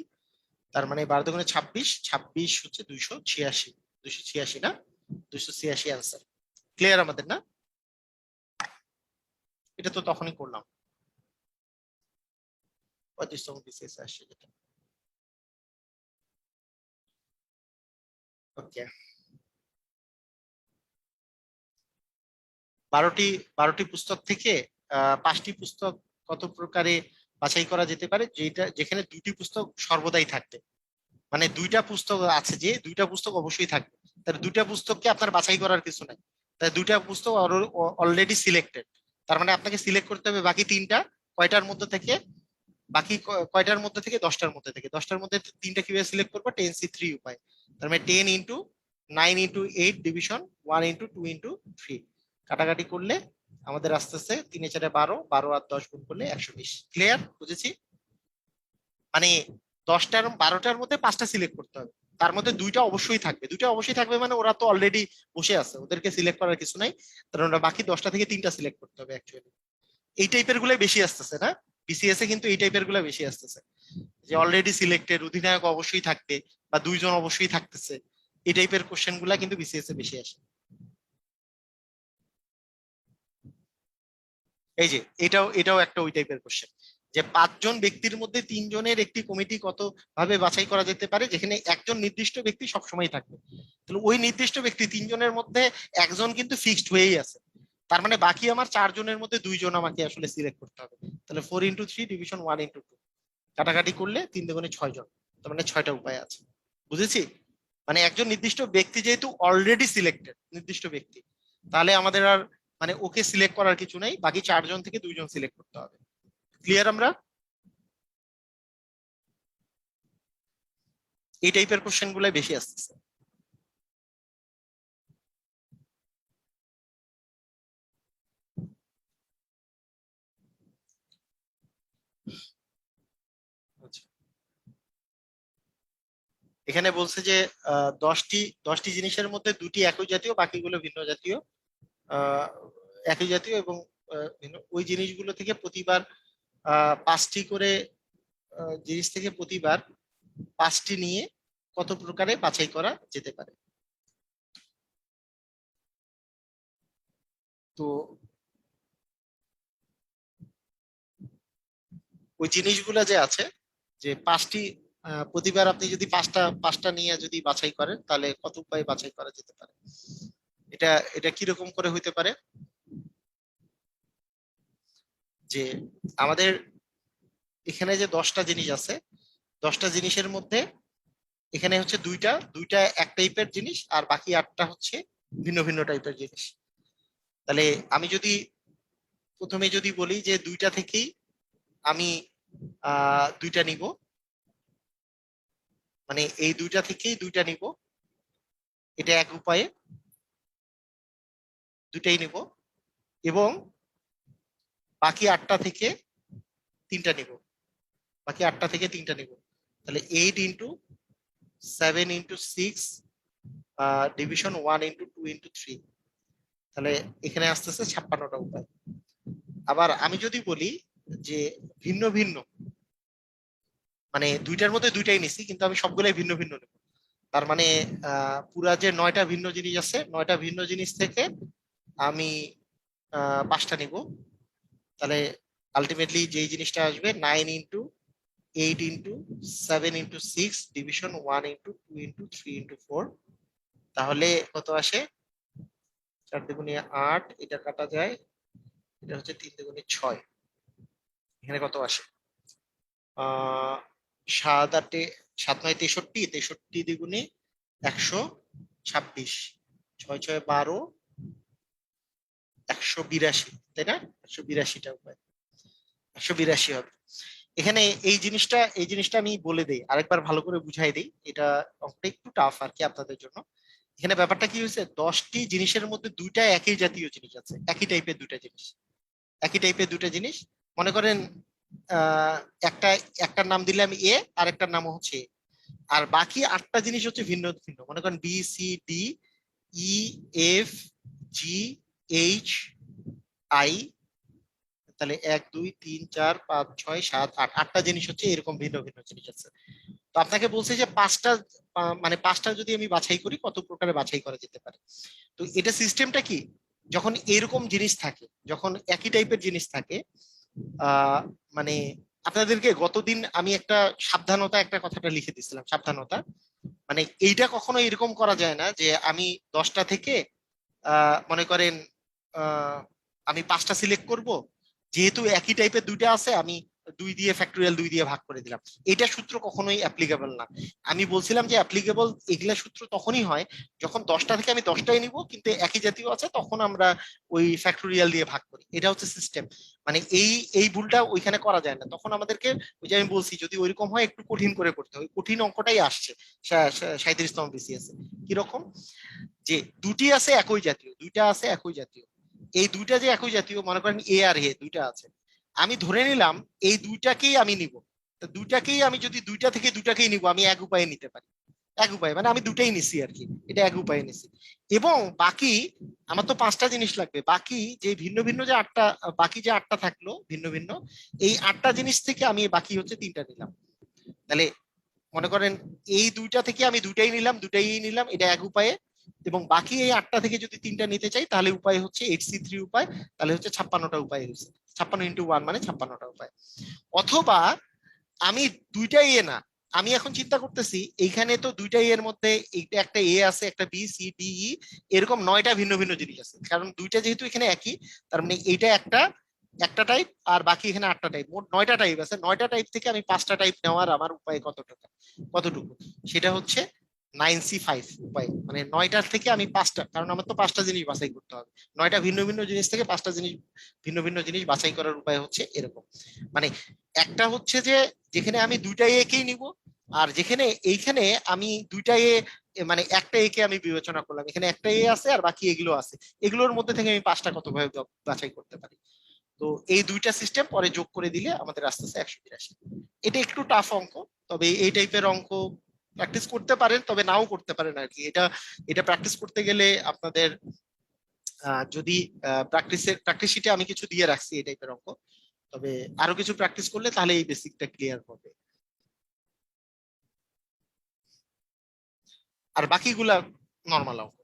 S1: তার মানে 12 দুগুণে 26, 26 হচ্ছে 286, 286 না, 286 অ্যান্সার। ক্লিয়ার আমাদের না? এটা তো তখনই করলাম 35তম বিসিএস আসছে যেটা। ওকে, 12টি 12টি পুস্তক থেকে 5টি পুস্তক কত প্রকারে বাছাই করা যেতে পারে, যেটা যেখানে 2টি পুস্তক সর্বদাই থাকবে। মানে 2টা পুস্তক আছে, যে 2টা পুস্তক অবশ্যই থাকবে, তাহলে 2টা পুস্তককে আপনার বাছাই করার কিছু নাই। তাই 2টা পুস্তক অলরেডি সিলেক্টেড, তার মানে আপনাকে সিলেক্ট করতে হবে বাকি 3টা। কয়টার মধ্যে থেকে? বাকি কয়টার মধ্যে থেকে? 10টার মধ্যে থেকে। 10টার মধ্যে 3টা কিভাবে সিলেক্ট করবো? 10C3 উপায়। তার মানে 10 into 9 into 8 division 1 into 2 into 3। কাটাকাটি করলে আমাদের আস্তে আস্তে 3 4 12, 12 আর 10 গুণ করলে 120। ক্লিয়ার? বুঝেছি? মানে 10টার 12টার মধ্যে 5টা সিলেক্ট করতে হবে, তার মধ্যে 2টা অবশ্যই থাকবে। 2টা অবশ্যই থাকবে মানে ওরা তো অলরেডি বসে আছে, ওদেরকে সিলেক্ট করার কিছু নাই। কারণ ওরা বাকি 10টা থেকে 3টা সিলেক্ট করতে হবে অ্যাকচুয়ালি। এই টাইপের গুলাই বেশি আসতেছে না বিসিএস এ, কিন্তু এই টাইপের গুলা বেশি আসতেছে, যে অলরেডি সিলেক্টেড অধিনায়ক অবশ্যই থাকবে বা 2 জন অবশ্যই থাকতেছে। এই টাইপের কোশ্চেন গুলা কিন্তু বিসিএস এ বেশি আসে। এই যে এটাও একটা ওই টাইপের কোশ্চেন, যে 5 জন ব্যক্তির মধ্যে 3 জনের একটি কমিটি কত ভাবে বাছাই করা যেতে পারে, যেখানে একজন নির্দিষ্ট ব্যক্তি সবসময় থাকবে। তাহলে ওই নির্দিষ্ট ব্যক্তি 3 জনের মধ্যে একজন কিন্তু ফিক্সড হয়েই আছে, তার মানে বাকি আমার 4 জনের মধ্যে 2 জন আমাকে আসলে সিলেক্ট করতে হবে। তাহলে 4 ইন্টু 3 ডিভিশন 1 ইন্টু 2। কাটাকাটি করলে 3 দুগুণে 6 জন, তার মানে 6টা উপায় আছে। বুঝেছি? মানে একজন নির্দিষ্ট ব্যক্তি যেহেতু অলরেডি সিলেক্টেড, নির্দিষ্ট ব্যক্তি, তাহলে আমাদের আর মানে ওকে সিলেক্ট করার কিছু নাই, বাকি 4 জন থেকে 2 জন সিলেক্ট করতে হবে। ক্লিয়ার আমরা? এই টাইপের কোশ্চেন গুলাই বেশি আসতেছে। আচ্ছা, এখানে বলছে যে 10টি জিনিসের মধ্যে 2টি একই জাতীয়, বাকিগুলো ভিন্ন জাতীয়। আহ, একই জাতীয় এবং ভিন্ন। ওই জিনিসগুলো থেকে প্রতিবার 5টি করে জিনিস থেকে প্রতিবার 5টি নিয়ে কত প্রকারে বাছাই করা যেতে পারে? তো ওই জিনিসগুলা যে আছে, যে 5টি প্রতিবার আপনি যদি পাঁচটা পাঁচটা নিয়ে যদি বাছাই করেন, তাহলে কত উপায়ে বাছাই করা যেতে পারে? এটা এটা কিরকম করে হইতে পারে? যে আমাদের এখানে যে 10টা জিনিস আছে, 10টা জিনিসের মধ্যে এখানে হচ্ছে দুইটা দুইটা এক টাইপের জিনিস, আর বাকি 8টা হচ্ছে ভিন্ন ভিন্ন টাইপের জিনিস। তাহলে আমি যদি প্রথমে যদি বলি যে 2টা থেকেই আমি 2টা নিব, মানে এই 2টা থেকেই 2টা নিব, এটা এক উপায়ে 2টাই নিব। এবং বাকি 8টা থেকে 3টা নিব, বাকি 8টা থেকে 3টা নিব। তাহলে 8 into 7 into 6 division 1 into 2 into 3। তাহলে এখানে আসতেছে 56টা উপায়। আবার আমি যদি বলি যে ভিন্ন ভিন্ন, মানে 2টার মধ্যে 2টাই নিছি কিন্তু আমি সবগুলাই ভিন্ন ভিন্ন নেব, তার মানে পুরা যে 9টা ভিন্ন জিনিস আছে, 9টা ভিন্ন জিনিস থেকে আমি 5টা নিব। তাহলে আলটিমেটলি যেই জিনিসটা আসবে 9 into 8 into 7 into 6 division 1 into 2 into 3 into 4। তাহলে কত আসে? 4 দুগুণে 8, এটা কাটা যায়, এটা হচ্ছে 3 দুগুণে 6। এখানে কত আসে? আহ 7 8 7 9 63, 63 দ্বিগুণে 126, 6 6 12, 182, তাই না? 182টা উপায়, 182 হবে। এখানে এই জিনিসটা আমি বলে দেই, আরেকবার ভালো করে বুঝাই দিই, এটা অঙ্কটা একটু টাফ আর কি আপনাদের জন্য। এখানে ব্যাপারটা কি হয়েছে, 10টি জিনিসের মধ্যে দুইটা একই জাতীয় জিনিস আছে, একই টাইপের দুইটা জিনিস, একই টাইপের দুইটা জিনিস। মনে করেন আহ একটা একটার নাম দিলাম এ, আর একটার নাম হচ্ছে A, আর বাকি 8টা জিনিস হচ্ছে ভিন্ন ভিন্ন। মনে করেন B C D E F G H I, তাহলে 1 2 3 4 5 6 7 8, 8টা জিনিস হচ্ছে এরকম ভিন্ন ভিন্ন জিনিস আছে। তো আপনাকে বলছে যে 5টা, মানে 5টা যদি আমি বাছাই করি কত প্রকারে বাছাই করা যেতে পারে। তো এটা সিস্টেমটা কি, যখন এরকম জিনিস থাকে, যখন একই টাইপের জিনিস থাকে, আহ মানে আপনাদেরকে গতদিন আমি একটা সাবধানতা একটা কথাটা লিখে দিছিলাম, সাবধানতা, মানে এইটা কখনো এরকম করা যায় না যে আমি 10টা থেকে মনে করেন আহ আমি 5টা সিলেক্ট করব, যেহেতু একই টাইপের দুইটা আছে আমি 2 দিয়ে ভাগ করে দিলাম। এটা সূত্র কখনোই অ্যাপ্লিকেবল না। আমি বলছিলাম যে অ্যাপ্লিকেবল এগুলা সূত্র তখনই হয় যখন 10টা থেকে আমি 10টাই নিব কিন্তু একই জাতীয় আছে, তখন আমরা ওই ফ্যাক্টোরিয়াল দিয়ে ভাগ করি, এটা হচ্ছে সিস্টেম। মানে এই ভুলটা ওইখানে করা যায় না, তখন আমাদেরকে ওই যে আমি বলছি যদি ওইরকম হয় একটু কঠিন করে করতে হয়, কঠিন অঙ্কটাই আসছে 37তম বিসিএস এ। কিরকম, যে দুটি আছে একই জাতীয়, দুইটা আছে একই জাতীয়, এই দুইটা যে একই জাতীয়, মনে করেন এ আর এ দুইটা আছে, আমি ধরে নিলাম এই দুইটাকেই আমি নিব। তো দুইটাকেই আমি যদি দুইটা থেকে দুইটাকেই নিব, আমি এক উপায়ে নিতে পারি, এক উপায়ে, মানে আমি দুটাই নিছি আর কি, এটা এক উপায়ে নিছি। এবং বাকি আমার তো 5টা জিনিস লাগবে, বাকি যে ভিন্ন ভিন্ন যে 8টা, বাকি যে 8টা থাকলো ভিন্ন ভিন্ন, এই 8টা জিনিস থেকে আমি বাকি হচ্ছে 3টা নিলাম। তাহলে মনে করেন এই দুইটা থেকে আমি দুটাই নিলাম, এটা এক উপায়ে। এবং বাকি এই 8টা থেকে যদি 3টা নিতে চাই তাহলে উপায় হচ্ছে 8C3 উপায়, তাহলে হচ্ছে 56টা উপায় হয়েছে, 56 × 1 মানে 56টা উপায়। অথবা আমি দুইটাই এ না, আমি এখন চিন্তা করতেছি এইখানে তো দুইটাই এর মধ্যে এইটা একটা এ আছে, একটা বি সি ডি ই, এরকম 9টা ভিন্ন ভিন্ন জিনিস আছে, কারণ দুইটা যেহেতু এখানে একই, তার মানে এইটা একটা একটা টাইপ, আর বাকি এখানে 8টা টাইপ, মোট 9টা টাইপ আছে। 9টা টাইপ থেকে আমি 5টা টাইপ নেওয়ার আমার উপায় কতটুকু, সেটা হচ্ছে 9C5 উপায়, মানে 9টার থেকে আমি 5টা, কারণ আমার তো 5টা জিনিস বাছাই করতে হবে, 9টা ভিন্ন ভিন্ন জিনিস থেকে 5টা জিনিস ভিন্ন ভিন্ন জিনিস বাছাই করার উপায় হচ্ছে এরকম। মানে একটা হচ্ছে যে যেখানে আমি দুইটাই একেই নিব, আর যেখানে এইখানে আমি দুইটাই মানে একটা একে আমি বিবেচনা করলাম, এখানে একটা এ আছে আর বাকি এগুলো আছে, এগুলোর মধ্যে থেকে আমি 5টা কতভাবে বাছাই করতে পারি। তো এই দুইটা সিস্টেম পরে যোগ করে দিলে আমাদের আস্তে আস্তে 182। এটা একটু টাফ অঙ্ক, তবে এই টাইপের অঙ্ক প্র্যাকটিস করতে পারেন, তবে নাও করতে পারেন আর কি। এটা এটা প্র্যাকটিস করতে গেলে আপনাদের যদি প্র্যাকটিস শিটে আমি কিছু দিয়ে রাখছি এই টাইপের অঙ্ক, তবে আরো কিছু প্র্যাকটিস করলে তাহলে এই বেসিকটা ক্লিয়ার হবে। আর বাকিগুলা নর্মাল অঙ্ক।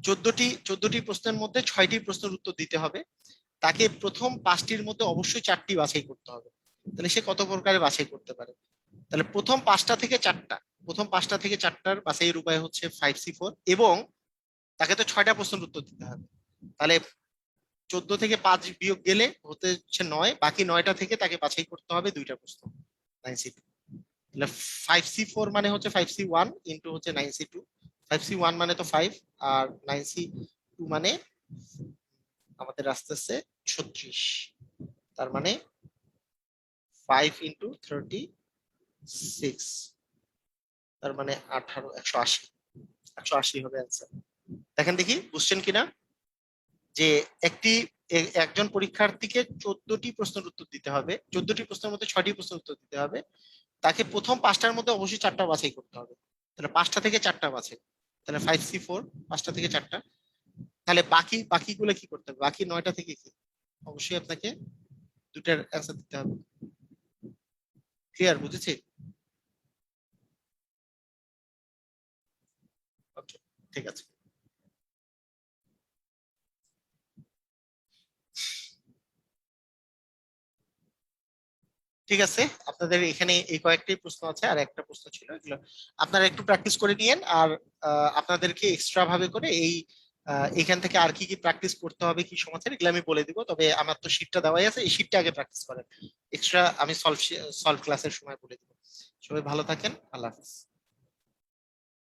S1: 14টি প্রশ্নের মধ্যে 6টি প্রশ্নের উত্তর দিতে হবে, তাকে প্রথম 5টির মধ্যে অবশ্যই 4টি বাছাই করতে হবে। তাহলে সে কত প্রকারে বাছাই করতে পারে, তাহলে প্রথম 5টা থেকে 4টার বাছাইয়ের উপায় হচ্ছে 5C4, এবং তাকে তো 6টা প্রশ্নের উত্তর দিতে হবে। তাহলে 14 থেকে 5 বিয়োগ গেলে হতে হচ্ছে 9, বাকি 9টা থেকে তাকে বাছাই করতে হবে 2টা প্রশ্ন, 9C2। তাহলে 5C4 মানে হচ্ছে 5C1 ইন্টু হচ্ছে 9C2, 5C1 মানে তো 5, আর 9C2 মানে আমাদের আসতেছে 36, তার মানে 5 × 36, তার মানে 18, 180, 180 হবে অ্যান্সার। দেখেন দেখি বুঝছেন কিনা, যে একজন পরীক্ষার্থীকে 14টি প্রশ্নের উত্তর দিতে হবে, 14টি প্রশ্নের মধ্যে 6টি প্রশ্নের উত্তর দিতে হবে, তাকে প্রথম 5টার মধ্যে অবশ্যই 4টা বাছাই করতে হবে। তাহলে 5টা থেকে 4টা বাছাই, তাহলে 5C4, 5টা থেকে 4টা। তাহলে বাকিগুলো কি করতে হবে, বাকি 9টা থেকে কি, অবশ্যই আপনাকে 2টার অ্যান্সার দিতে হবে। ক্লিয়ার, বুঝেছি? ওকে, ঠিক আছে। ঠিক আছে, আপনাদের এখানে এই কয়েকটি প্রশ্ন আছে, আর একটা প্রশ্ন ছিল, এগুলো আপনারা একটু প্র্যাকটিস করে নিয়েন। আর আপনাদেরকে এক্সট্রা ভাবে করে এখান থেকে আর কি কি প্র্যাকটিস করতে হবে, কি সমাধান, এগুলো আমি বলে দিব। তবে আমার তো শীটটা দেওয়াই আছে, এই শীটটা আগে প্র্যাকটিস করেন, এক্সট্রা আমি সলভ ক্লাসের সময় বলে দিব। সবাই ভালো থাকেন, আল্লাহ হাফিজ।